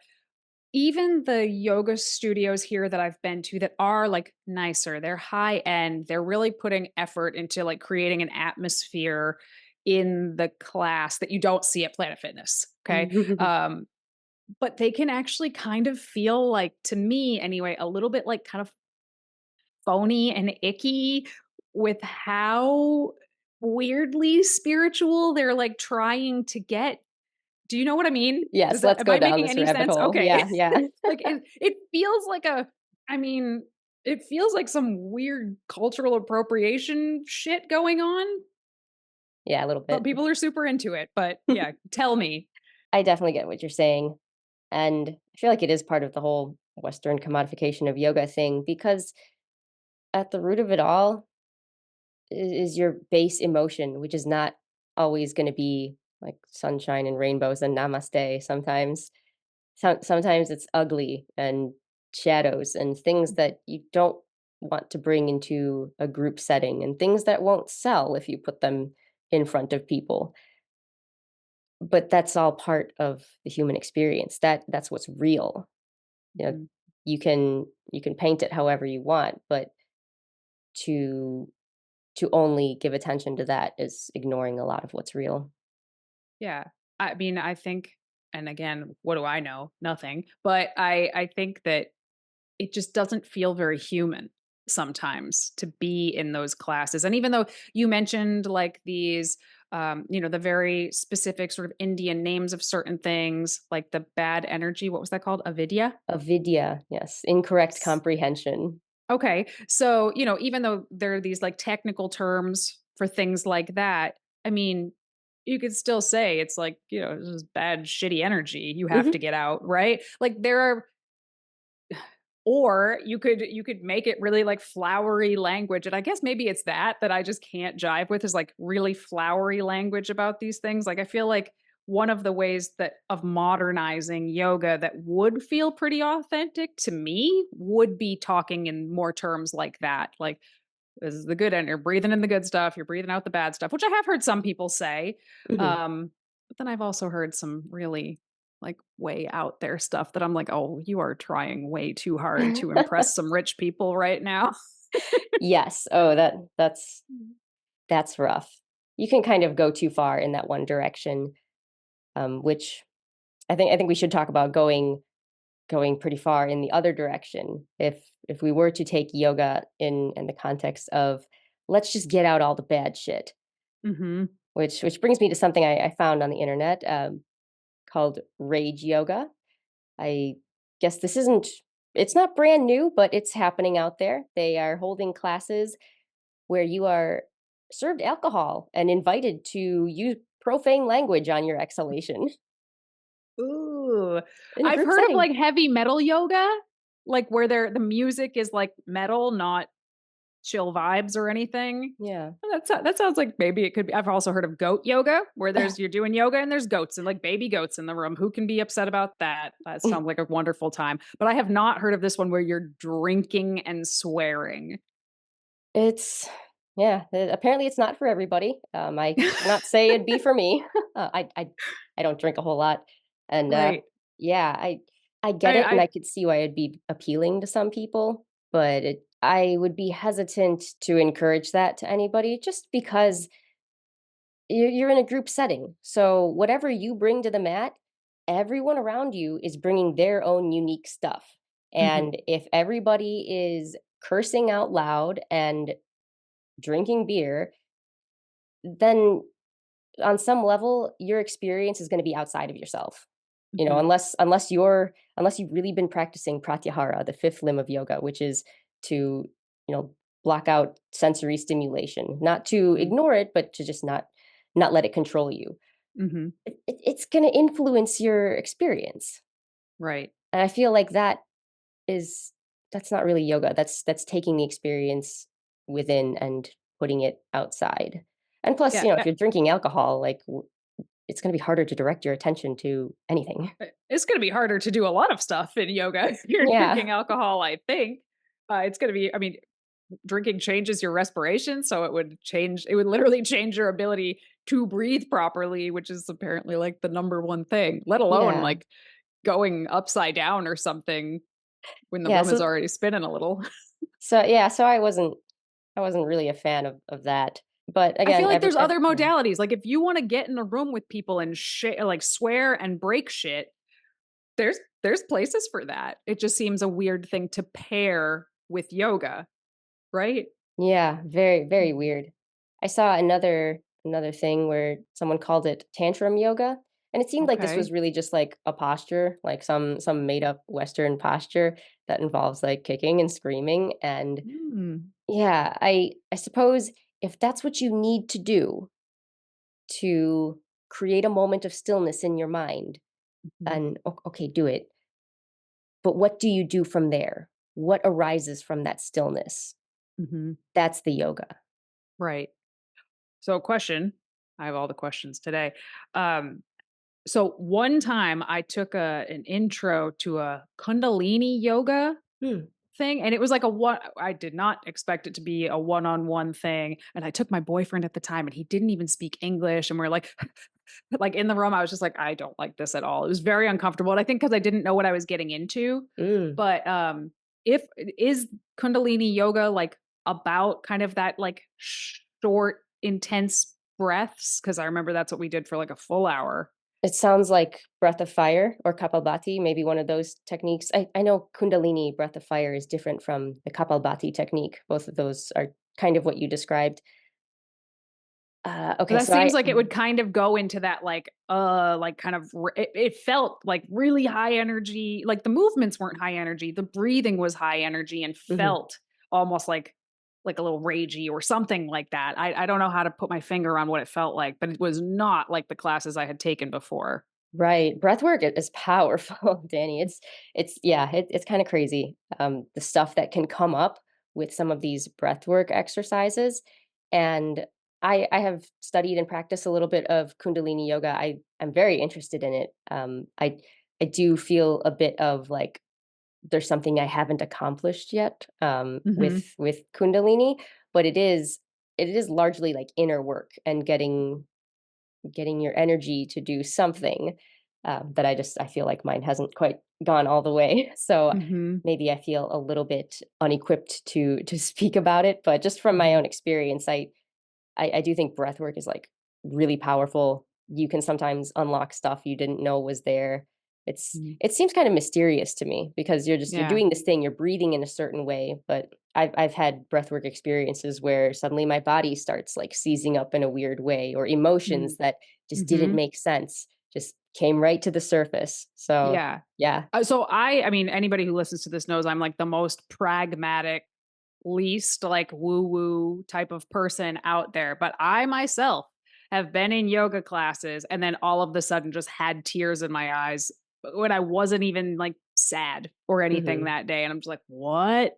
even the yoga studios here that I've been to that are, like, nicer, they're high end, they're really putting effort into, like, creating an atmosphere in the class that you don't see at Planet Fitness, okay? Um, but they can actually kind of feel like, to me anyway, a little bit, like, kind of phony and icky with how weirdly spiritual they're, like, trying to get. Do you know what I mean? Yes, Does that let's am go I down making this any rabbit sense? hole. Okay. Yeah, yeah, Like, it feels like a I mean, it feels like some weird cultural appropriation shit going on, yeah, a little but bit. people are super into it, but yeah, tell me. I definitely get what you're saying, and I feel like it is part of the whole Western commodification of yoga thing because at the root of it all is your base emotion, which is not always going to be like sunshine and rainbows and namaste. Sometimes it's ugly and shadows and things that you don't want to bring into a group setting and things that won't sell if you put them in front of people. But that's all part of the human experience. That's what's real. You know, Mhm. you can you can paint it however you want, but to to only give attention to that is ignoring a lot of what's real. Yeah. I mean, I think and again, what do I know? Nothing. But I think that it just doesn't feel very human sometimes to be in those classes. And even though you mentioned like these, the very specific sort of Indian names of certain things, like the bad energy, what was that called? Avidya? Avidya, yes, incorrect comprehension. Okay. So, even though there are these like technical terms for things like that, I mean, you could still say it's like, this is bad, shitty energy you have to Mhm. get out, right? Like there are or you could make it really like flowery language. And I guess maybe it's that I just can't jive with is like really flowery language about these things. Like I feel like one of the ways that of modernizing yoga that would feel pretty authentic to me would be talking in more terms like that. Like this is the good end. You're breathing in the good stuff. You're breathing out the bad stuff, which I have heard some people say. Mhm. But then I've also heard some really like way out there stuff that I'm like, oh, you are trying way too hard to impress some rich people right now. Yes. Oh, that's rough. You can kind of go too far in that one direction, which I think we should talk about going. going pretty far in the other direction. If we were to take yoga in the context of let's just get out all the bad shit, Mm-hmm. which brings me to something I found on the internet called rage yoga. I guess this isn't it's not brand new, but it's happening out there. They are holding classes where you are served alcohol and invited to use profane language on your exhalation Ooh. in a I've group heard of setting. like heavy metal yoga, like where the music is like metal, not chill vibes or anything. Yeah. That sounds like maybe it could be. I've also heard of goat yoga, where you're doing yoga and there's goats and like baby goats in the room. Who can be upset about that? That sounds like a wonderful time. But I have not heard of this one where you're drinking and swearing. It's yeah, apparently it's not for everybody. I cannot say it'd be for me. I don't drink a whole lot, and Right. yeah, I get it, and I I could see why it'd be appealing to some people, but I would be hesitant to encourage that to anybody, just because you're in a group setting. So whatever you bring to the mat, everyone around you is bringing their own unique stuff, mhm, and if everybody is cursing out loud and drinking beer, then on some level your experience is going to be outside of yourself. You know, mhm, unless you've really been practicing pratyahara, the fifth limb of yoga, which is to, you know, block out sensory stimulation, not to mhm, ignore it, but to just not let it control you. mhm. It's going to influence your experience. Right. And I feel like is that's not really yoga. That's taking the experience within and putting it outside. And plus, Yeah. you know, if you're drinking alcohol, like it's going to be harder to direct your attention to anything. It's going to be harder to do a lot of stuff in yoga if you're Yeah. drinking alcohol, I think. It's going to be, I mean, drinking changes your respiration. So it would literally change your ability to breathe properly, which is apparently like the number one thing, let alone Yeah. like going upside down or something when the Yeah. room is already spinning a little. So I wasn't really a fan of that. But I feel again, like there's every other yeah. modalities. Like if you want to get in a room with people and like swear and break shit, there's places for that. It just seems a weird thing to pair with yoga, right? Yeah, very, very weird. I saw another thing where someone called it tantrum yoga, and it seemed like this Okay. was really just like a posture, like some made up Western posture that involves like kicking and screaming. And Hmm. yeah, I suppose if that's what you need to do to create a moment of stillness in your mind, Mhm. and okay, do it. But what do you do from there? What arises from that stillness? Mhm. That's the yoga. Right. So, question. I have all the questions today. Um, so one time I took an intro to a Kundalini yoga Hmm. thing, and it was like a one. I did not expect it to be a one-on-one thing, and I took my boyfriend at the time, and he didn't even speak English, and we're like in the room, I was just like, I don't like this at all. It was very uncomfortable, and I think because I didn't know what I was getting into. Mm. But if is Kundalini yoga like about kind of that like short, intense breaths? Because I remember that's what we did for like a full hour. It sounds like breath of fire or kapalbhati, maybe one of those techniques. I know Kundalini breath of fire is different from the kapalbhati technique. Both of those are kind of what you described. But Okay, that so seems like it would kind of go into that like kind of it felt like really high energy. Like the movements weren't high energy, the breathing was high energy and mhm. felt almost like a little ragey or something like that. I don't know how to put my finger on what it felt like, but it was not like the classes I had taken before. Right. Breath work is powerful, Danny. It's yeah, it's kind of crazy. The stuff that can come up with some of these breath work exercises. And I have studied and practiced a little bit of Kundalini yoga. I'm very interested in it. I do feel a bit of like there's something I haven't accomplished yet Hmm. with Kundalini, but it is largely like inner work and getting your energy to do something that I feel like mine hasn't quite gone all the way. So Hmm. maybe I feel a little bit unequipped to speak about it, but just from my Hmm. own experience, I do think breath work is like really powerful. You can sometimes unlock stuff you didn't know was there. Mhm. it seems kind of mysterious to me because you're Yeah. doing this thing, you're breathing in a certain way, but I've had breathwork experiences where suddenly my body starts like seizing up in a weird way, or emotions Mhm. that just didn't Mhm. make sense just came right to the surface. So Yeah. yeah. So I mean, anybody who listens to this knows I'm like the most pragmatic, least like woo woo type of person out there. But I myself have been in yoga classes and then all of the sudden just had tears in my eyes when I wasn't even like sad or anything Hmm. that day. And I'm just like, what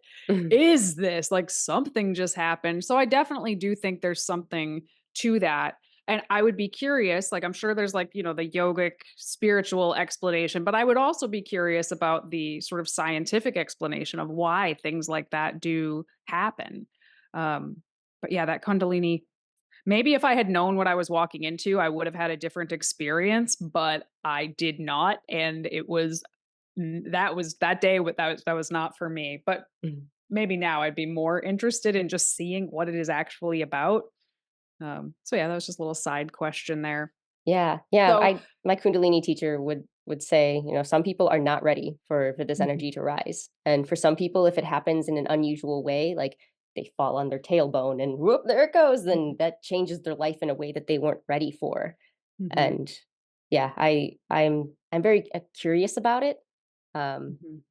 is this? Like something just happened. So I definitely do think there's something to that. And I would be curious, like I'm sure there's like, the yogic spiritual explanation, but I would also be curious about the sort of scientific explanation of why things like that do happen. Um, but yeah, that Kundalini, maybe if I had known what I was walking into, I would have had a different experience, but I did not. And it was that was that day with that was not for me. But maybe now I'd be more interested in just seeing what it is actually about. So yeah, that was just a little side question there. Yeah, yeah, So I my Kundalini teacher would say, some people are not ready for this mhm, energy to rise. And for some people, if it happens in an unusual way, like they fall on their tailbone and whoop, there it goes, then mhm, that changes their life in a way that they weren't ready for. mhm, And yeah, I'm very curious about it. Um, mhm,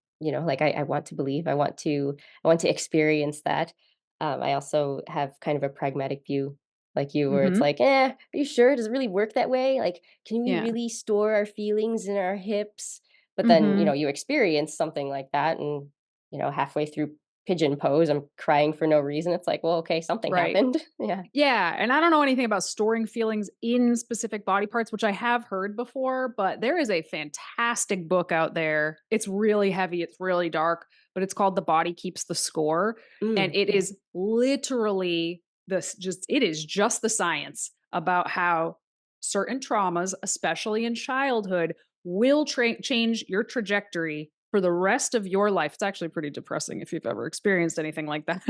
like I want to believe, I want to experience that. I also have kind of a pragmatic view like you, where it's mhm, like, are you sure? Does it really work that way? Like, can we yeah, really store our feelings in our hips? But then, mhm, you experience something like that, and halfway through pigeon pose, I'm crying for no reason. It's like, well, okay, something right. happened. Yeah. Yeah, and I don't know anything about storing feelings in specific body parts, which I have heard before, but there is a fantastic book out there. It's really heavy, it's really dark, but it's called The Body Keeps the Score, and Mm, it is literally it is just the science about how certain traumas, especially in childhood, will change your trajectory for the rest of your life. It's actually pretty depressing if you've ever experienced anything like that.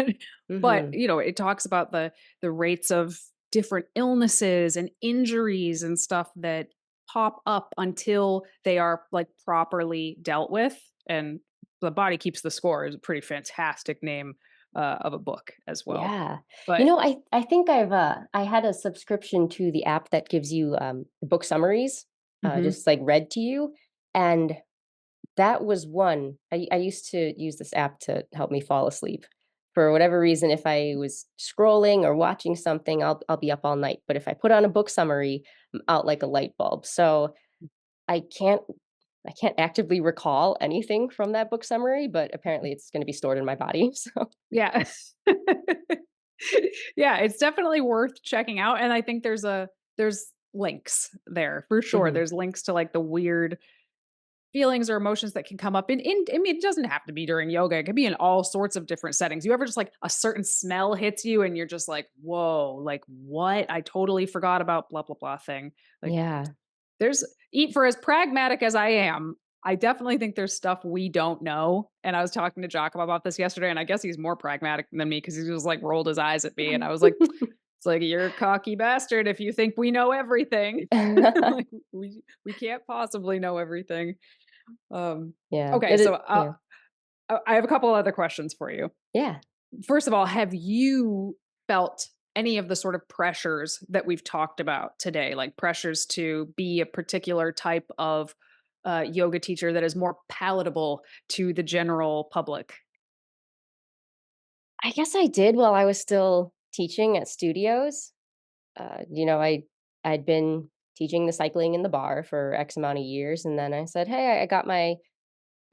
But, hmm. it talks about the rates of different illnesses and injuries and stuff that pop up until they are like properly dealt with. And The Body Keeps the Score is a pretty fantastic name of a book as well. Yeah. But I think I had a subscription to the app that gives you book summaries mhm, just like read to you, and that was one. I used to use this app to help me fall asleep. For whatever reason, if I was scrolling or watching something, I'll be up all night. But if I put on a book summary, I'm out like a light bulb. So I can't I can't actively recall anything from that book summary, but apparently it's going to be stored in my body. So yeah. Yeah, it's definitely worth checking out. And I think there's links there for sure. mhm. There's links to like the weird feelings or emotions that can come up in I mean, it doesn't have to be during yoga. It could be in all sorts of different settings. You ever just like a certain smell hits you and you're just like, whoa, like what? I totally forgot about blah, blah, blah thing. Like Yeah. there's eat for as pragmatic as I am. I definitely think there's stuff we don't know. And I was talking to Jacob about this yesterday, and I guess he's more pragmatic than me because he just like rolled his eyes at me. And I was like, it's like you're a cocky bastard if you think we know everything. Like we can't possibly know everything. Yeah. Okay, so Yeah. I have a couple other questions for you. Yeah. First of all, have you felt any of the sort of pressures that we've talked about today, like pressures to be a particular type of yoga teacher that is more palatable to the general public? I guess I did while I was still teaching at studios. I'd been teaching the cycling in the bar for X amount of years, and then I said, "Hey, I got my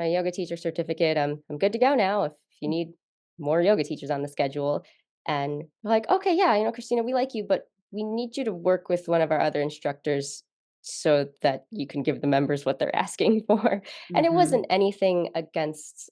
yoga teacher certificate. I'm good to go now. If you need more yoga teachers on the schedule." And they're like, "Okay, yeah, Christina, we like you, but we need you to work with one of our other instructors so that you can give the members what they're asking for." And it Hmm. wasn't anything against,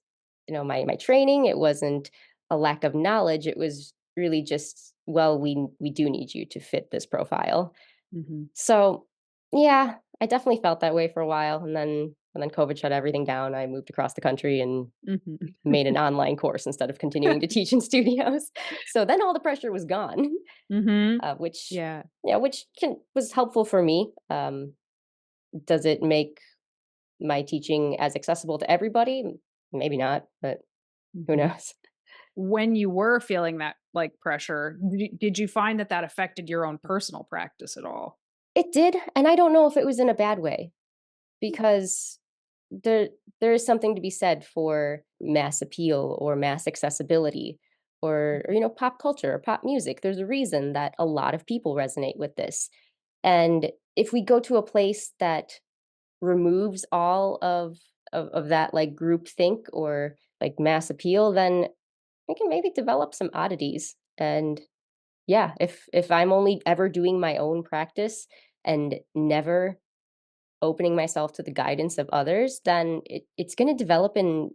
my training. It wasn't a lack of knowledge. It was really just, well, we do need you to fit this profile. Hmm. So, yeah, I definitely felt that way for a while, and then when COVID shut everything down, I moved across the country and Hmm. made an online course instead of continuing to teach in studios. So then all the pressure was gone, Hmm. which Yeah. yeah, which was helpful for me. Does it make my teaching as accessible to everybody? Maybe not, but who Mhm. knows? When you were feeling that like pressure, did you find that that affected your own personal practice at all? It did, and I don't know if it was in a bad way because there there is something to be said for mass appeal or mass accessibility or pop culture or pop music. There's a reason that a lot of people resonate with this. And if we go to a place that removes all of that like group think or like mass appeal, then we can maybe develop some oddities. And yeah, if I'm only ever doing my own practice and never opening myself to the guidance of others, then it's going to develop in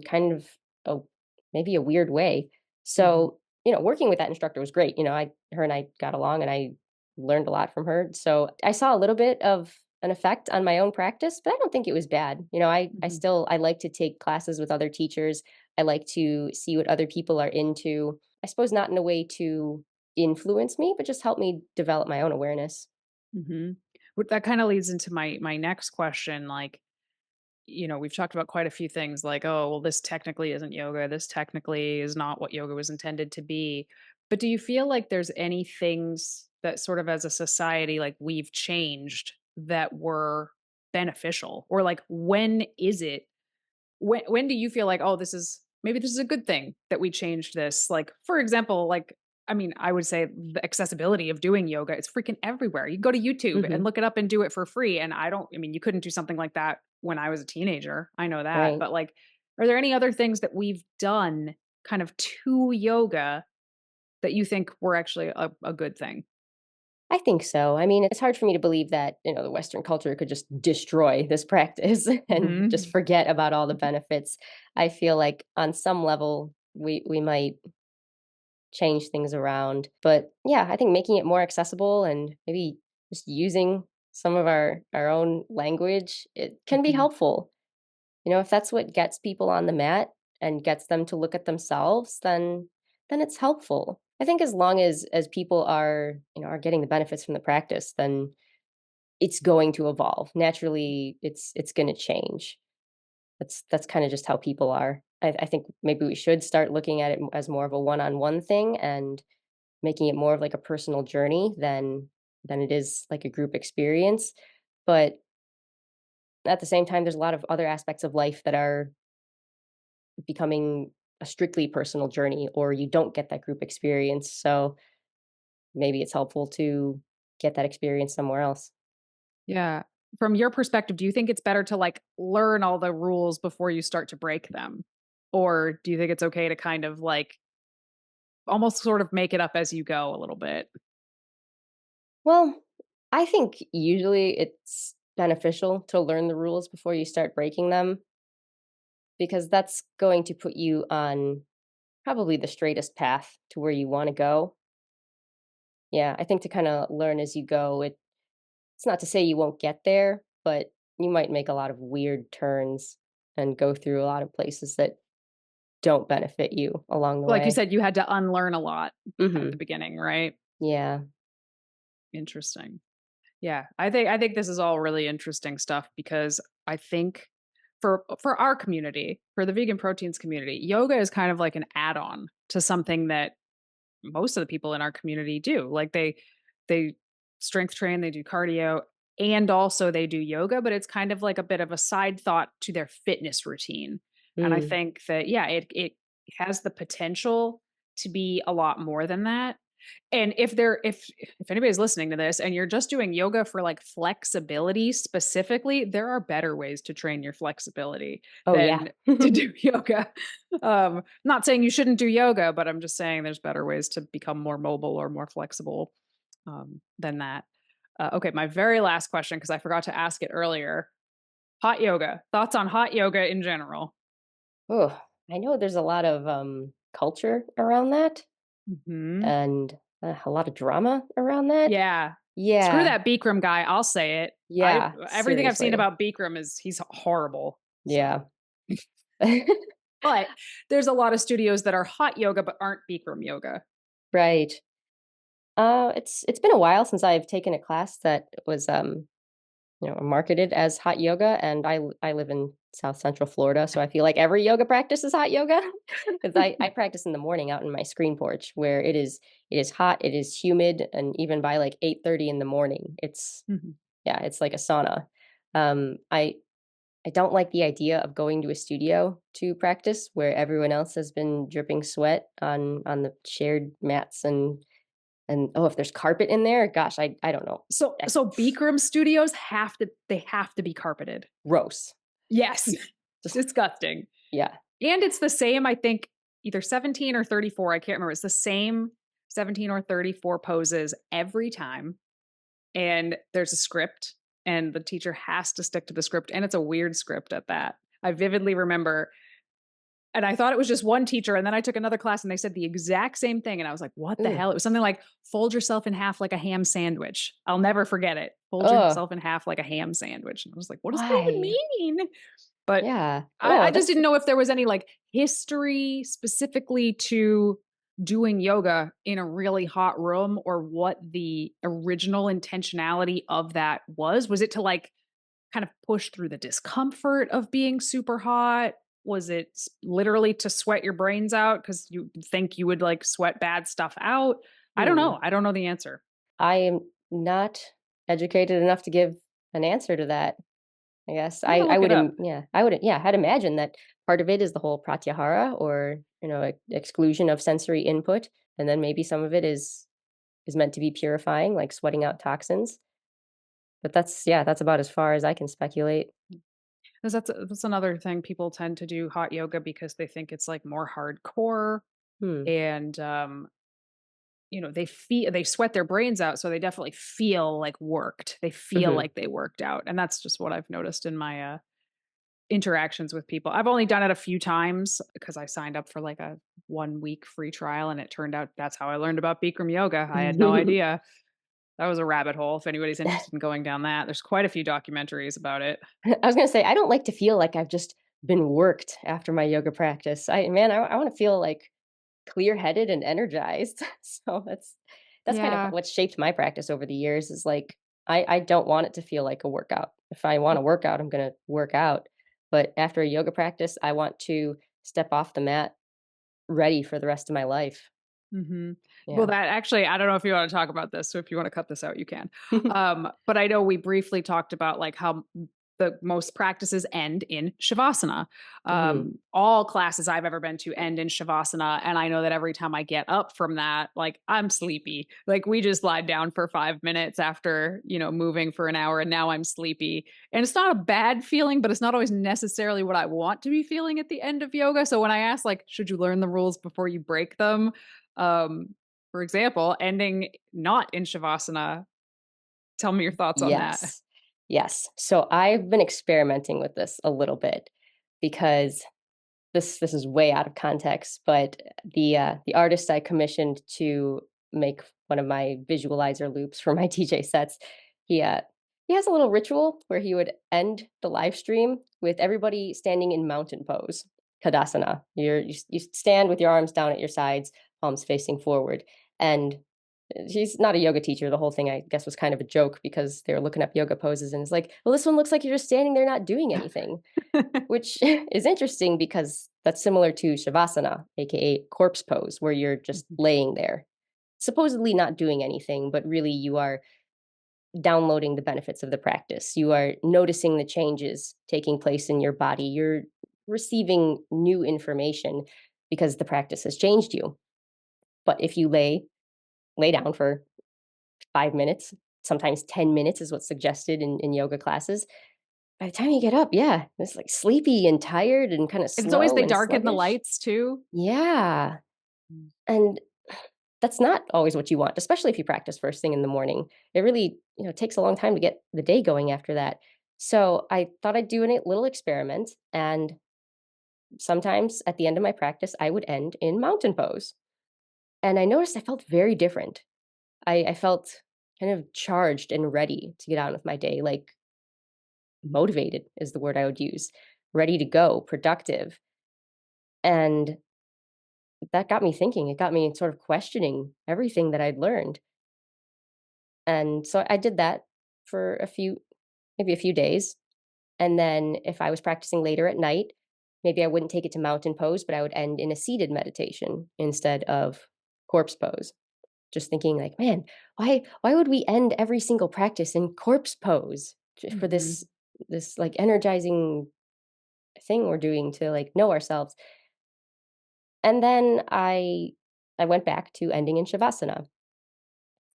kind of a maybe a weird way. Mhm. So, working with that instructor was great. Her and I got along and I learned a lot from her. So I saw a little bit of an effect on my own practice, but I don't think it was bad. Mhm. I like to take classes with other teachers. I like to see what other people are into. I suppose not in a way to influence me, but just help me develop my own awareness. Mhm. That kind of leads into my next question. Like, we've talked about quite a few things like, oh, well, this technically isn't yoga. This technically is not what yoga was intended to be. But do you feel like there's any things that sort of as a society, like we've changed that were beneficial? Or like, when is it when do you feel like, "Oh, this is a good thing that we changed this?" Like, for example, like, I mean, I would say the accessibility of doing yoga, it's freaking everywhere. You go to YouTube and Hmm. look it up and do it for free, and I mean, you couldn't do something like that when I was a teenager, I know that, Right. but, like, are there any other things that we've done kind of to yoga that you think were actually a good thing? I think so. I mean, it's hard for me to believe that, the Western culture could just destroy this practice and just Mhm. forget about all the benefits. I feel like on some level we might change things around. But yeah, I think making it more accessible and maybe just using some of our own language, it can be Mhm. helpful. If that's what gets people on the mat and gets them to look at themselves, then it's helpful. I think as long as people are getting the benefits from the practice, then it's going to evolve. Naturally, it's going to change. That's kind of just how people are. I think maybe we should start looking at it as more of a one-on-one thing and making it more of like a personal journey than it is like a group experience. But at the same time, there's a lot of other aspects of life that are becoming a strictly personal journey, or you don't get that group experience. So maybe it's helpful to get that experience somewhere else. Yeah. From your perspective, do you think it's better to, like, learn all the rules before you start to break them? Or do you think it's okay to kind of, like, almost sort of make it up as you go a little bit? Well, I think usually it's beneficial to learn the rules before you start breaking them because that's going to put you on probably the straightest path to where you want to go. Yeah, I think to kind of learn as you go, it's not to say you won't get there, but you might make a lot of weird turns and go through a lot of places that don't benefit you along the Like you way. said, you had to unlearn a lot at the Mhm. beginning, right? Yeah. Interesting. Yeah, I think this is all really interesting stuff because I think for our community, for the vegan proteins community, yoga is kind of like an add-on to something that most of the people in our community do. Like they strength train, they do cardio, and also they do yoga, but it's kind of like a bit of a side thought to their fitness routine. And I Mm. think that yeah, it has the potential to be a lot more than that. And if anybody's listening to this and you're just doing yoga for like flexibility specifically, there are better ways to train your flexibility Oh, yeah. than to do yoga. Not saying you shouldn't do yoga, but I'm just saying there's better ways to become more mobile or more flexible than that. Okay, my very last question, because I forgot to ask it earlier. Hot yoga. Thoughts on hot yoga in general? Oh, I know there's a lot of, culture around that Hmm. and, a lot of drama around that. Yeah. Screw Yeah. that Bikram guy. I'll say it. I Yeah, Everything I've seen seriously. about Bikram is he's horrible. So, Yeah. but there's a lot of studios that are hot yoga but aren't Bikram yoga. Right. It's been a while since I've taken a class that was, marketed as hot yoga, and I live in South Central Florida, so I feel like every yoga practice is hot yoga because I practice in the morning out in my screen porch where it is hot, it is humid, and even by like 8:30 in the morning, it's Mhm. yeah, it's like a sauna. I don't like the idea of going to a studio to practice where everyone else has been dripping sweat on the shared mats and oh, if there's carpet in there, gosh, I don't know. I So Bikram studios have to be carpeted. Gross. Yes. Just Disgusting. yeah. And it's the same, I think, either 17 or 34. I can't remember. It's the same 17 or 34 poses every time. And there's a script, and the teacher has to stick to the script. And it's a weird script at that. I vividly remember, and I thought it was just one teacher. And then I took another class and they said the exact same thing. And I was like, what the Ooh. hell? It was something like fold yourself in half like a ham sandwich. I'll never forget it. Fold Oh, yourself in half like a ham sandwich. And I was like, what does that even why? mean? But Yeah. I Oh, just that's didn't know if there was any like history specifically to doing yoga in a really hot room, or what the original intentionality of that was. Was it to like kind of push through the discomfort of being super hot? Was it literally to sweat your brains out because you think you would like sweat bad stuff out? I don't know. hmm. I don't know the answer. I am not educated enough to give an answer to that. I guess I'm gonna I look it would up. yeah, I would yeah, I'd imagine that part of it is the whole pratyahara or, exclusion of sensory input, and then maybe some of it is meant to be purifying, like sweating out toxins. But that's yeah, that's about as far as I can speculate. Because that's another thing. People tend to do hot yoga because they think it's like more hardcore, Hmm. and they sweat their brains out, so they definitely feel like worked. They feel Mhm. like they worked out, and that's just what I've noticed in my interactions with people. I've only done it a few times because I signed up for like a 1 week free trial, and it turned out that's how I learned about Bikram yoga. I had no idea. That was a rabbit hole. If anybody's interested in going down that, there's quite a few documentaries about it. I was gonna say, I don't like to feel like I've just been worked after my yoga practice. I wanna feel, like, clear-headed and energized. So that's kind of Yeah. what's shaped my practice over the years is, like, I don't want it to feel like a workout. If I wanna work out, I'm gonna work out. But after a yoga practice, I want to step off the mat ready for the rest of my life. Mhm. Well, Yeah. that actually, I don't know if you wanna talk about this, so if you wanna cut this out, you can. But I know we briefly talked about, like, how the most practices end in shavasana. Mhm. All classes I've ever been to end in shavasana, and I know that every time I get up from that, like, I'm sleepy. Like, we just lied down for 5 minutes after, moving for an hour, and now I'm sleepy. And it's not a bad feeling, but it's not always necessarily what I want to be feeling at the end of yoga. So when I ask, like, "Should you learn the rules before you break them?" For example, ending not in shavasana. Tell me your thoughts on that. Yes. Yes. So I've been experimenting with this a little bit because this is way out of context, but the artist I commissioned to make one of my visualizer loops for my DJ sets, he uh he has a little ritual where he would end the live stream with everybody standing in mountain pose, Tadasana. You stand with your arms down at your sides, palms facing forward, and she's not a yoga teacher. The whole thing, I guess, was kind of a joke because they were looking up yoga poses, and it's like, well, this one looks like you're just standing there not doing anything, which is interesting because that's similar to Shavasana, aka corpse pose, where you're just Mhm. laying there, supposedly not doing anything, but really you are downloading the benefits of the practice. You are noticing the changes taking place in your body. You're receiving new information because the practice has changed you. But if you lay down for 5 minutes, sometimes 10 minutes is what's suggested in yoga classes. By the time you get up, yeah, it's like sleepy and tired and kind of It's always slow they and darken the sluggish. lights too. Yeah. Mm. And that's not always what you want, especially if you practice first thing in the morning. It really, takes a long time to get the day going after that. So I thought I'd do a little experiment. And sometimes at the end of my practice, I would end in mountain pose. And I noticed I felt very different. I felt kind of charged and ready to get on with my day. Like motivated is the word I would use, ready to go, productive. And that got me thinking. It got me sort of questioning everything that I'd learned. And so I did that for a few, maybe a few days. And then if I was practicing later at night, maybe I wouldn't take it to mountain pose, but I would end in a seated meditation instead of corpse pose. Just thinking like, man, why would we end every single practice in corpse pose for Mhm. this like energizing thing we're doing to like know ourselves? And then I went back to ending in shavasana.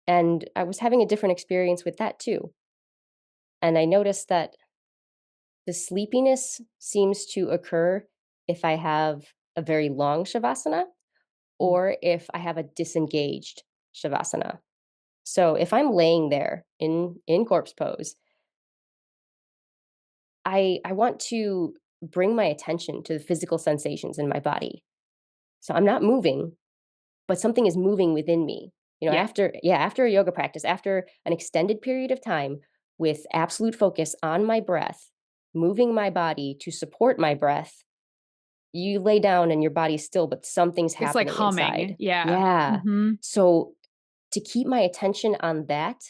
And I was having a different experience with that too. And I noticed that the sleepiness seems to occur if I have a very long shavasana Mm. or if I have a disengaged shavasana. So if I'm laying there in corpse pose, I want to bring my attention to the physical sensations in my body. So I'm not moving, but something is moving within me. Yeah. After a yoga practice, after an extended period of time with absolute focus on my breath, moving my body to support my breath, you lay down and your body's still, but something's It's like happening humming. inside. Yeah. Yeah. Mhm. So to keep my attention on that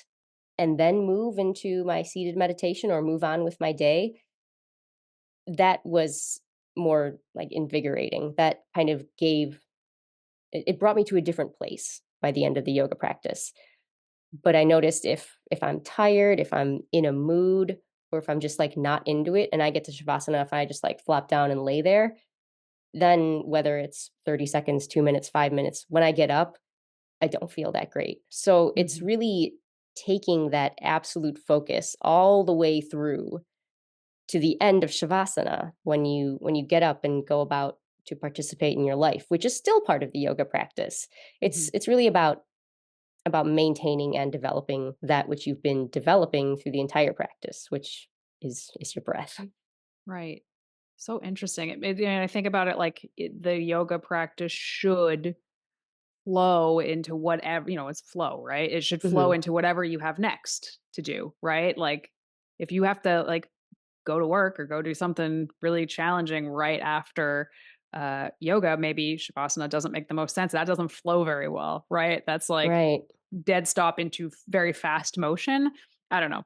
and then move into my seated meditation or move on with my day, that was more like invigorating. That kind of it brought me to a different place by the end of the yoga practice. But I noticed if I'm tired, if I'm in a mood, or if I'm just like not into it and I get to shavasana, if I just like flop down and lay there, then whether it's 30 seconds, 2 minutes, 5 minutes, when I get up, I don't feel that great. So it's Mhm. really taking that absolute focus all the way through to the end of shavasana when you get up and go about to participate in your life, which is still part of the yoga practice. Mhm. It's really about maintaining and developing that which you've been developing through the entire practice, which is your breath. Right. So interesting. And I think about it like the yoga practice should flow into whatever, it's flow, right? It should flow Mhm. into whatever you have next to do, right? Like if you have to like go to work or go do something really challenging right after yoga, maybe shavasana doesn't make the most sense. That doesn't flow very well, right? That's like Right. dead stop into very fast motion. I don't know.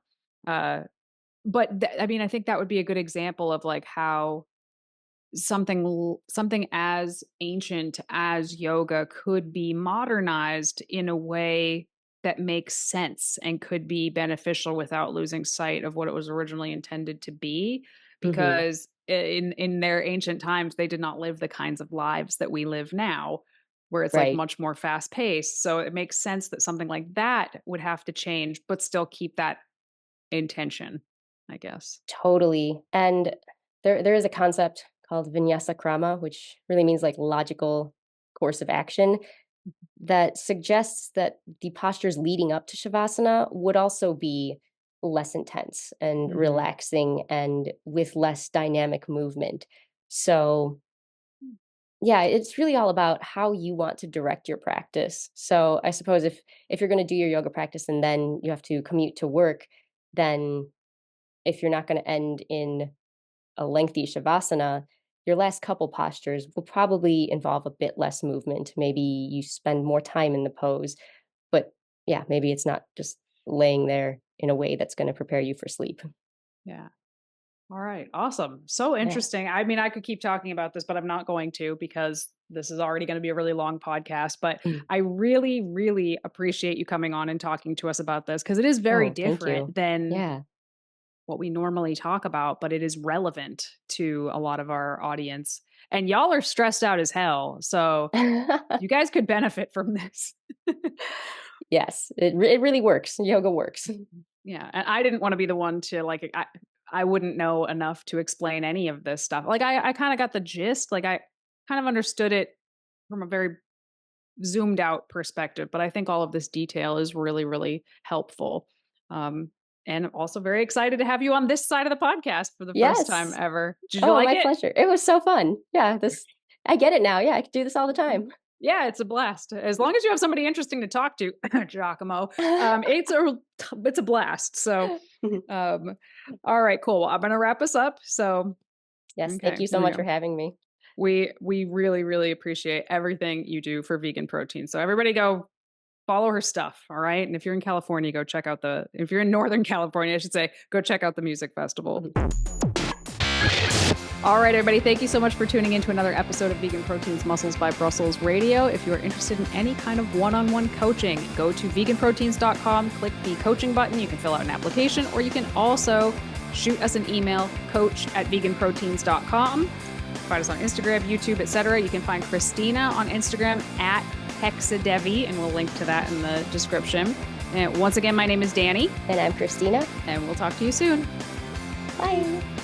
Uh, but I mean, I think that would be a good example of like how something as ancient as yoga could be modernized in a way that makes sense and could be beneficial without losing sight of what it was originally intended to be, Mhm. because in their ancient times they did not live the kinds of lives that we live now, where it's like Right. much more fast paced. So it makes sense that something like that would have to change but still keep that intention, I guess. Totally. And there is a concept called vinyasa krama, which really means like logical course of action that suggests that the postures leading up to shavasana would also be less intense and Mhm. relaxing and with less dynamic movement. So, yeah, it's really all about how you want to direct your practice. So, I suppose if you're going to do your yoga practice and then you have to commute to work, then if you're not going to end in a lengthy shavasana, your last couple postures will probably involve a bit less movement. Maybe you spend more time in the pose, but yeah, maybe it's not just laying there in a way that's going to prepare you for sleep. Yeah. All right. Awesome. So Yeah. interesting. I mean, I could keep talking about this, but I'm not going to because this is already going to be a really long podcast. But Mm. I really, really appreciate you coming on and talking to us about this because it is very Oh, thank you. different than Yeah. what we normally talk about, but it is relevant to a lot of our audience. And y'all are stressed out as hell. So you guys could benefit from this. Yes, it really works. Yoga works. Yeah, and I didn't wanna be the one to, like, I wouldn't know enough to explain any of this stuff. Like, I kinda got the gist, like, I kind of understood it from a very zoomed out perspective, but I think all of this detail is really, really helpful. Um, and I'm also very excited to have you on this side of the podcast for the first time Yes. ever. Did you Oh, like my it? pleasure. It was so fun. Yeah, this I get it now. Yeah, I could do this all the Mhm. time. Yeah, it's a blast. As long as you have somebody interesting to talk to, Giacomo, it's a blast. So, um, all right, cool. Well, I'm gonna wrap us up. So, Yes, thank okay, you here so we much for go. having me. We really really appreciate everything you do for vegan protein. So everybody go follow her stuff. All right. And if you're in California, go check out if you're in Northern California, I should say, go check out the music festival. All right, everybody. Thank you so much for tuning in to another episode of Vegan Proteins Muscles by Brussels Radio. If you're interested in any kind of one-on-one coaching, go to veganproteins.com, click the coaching button. You can fill out an application, or you can also shoot us an email, coach@veganproteins.com. Find us on Instagram, YouTube, etc. You can find Kristina on Instagram at Hexadevi, and we'll link to that in the description. And once again, my name is Danny. And I'm Kristina. And we'll talk to you soon. Bye.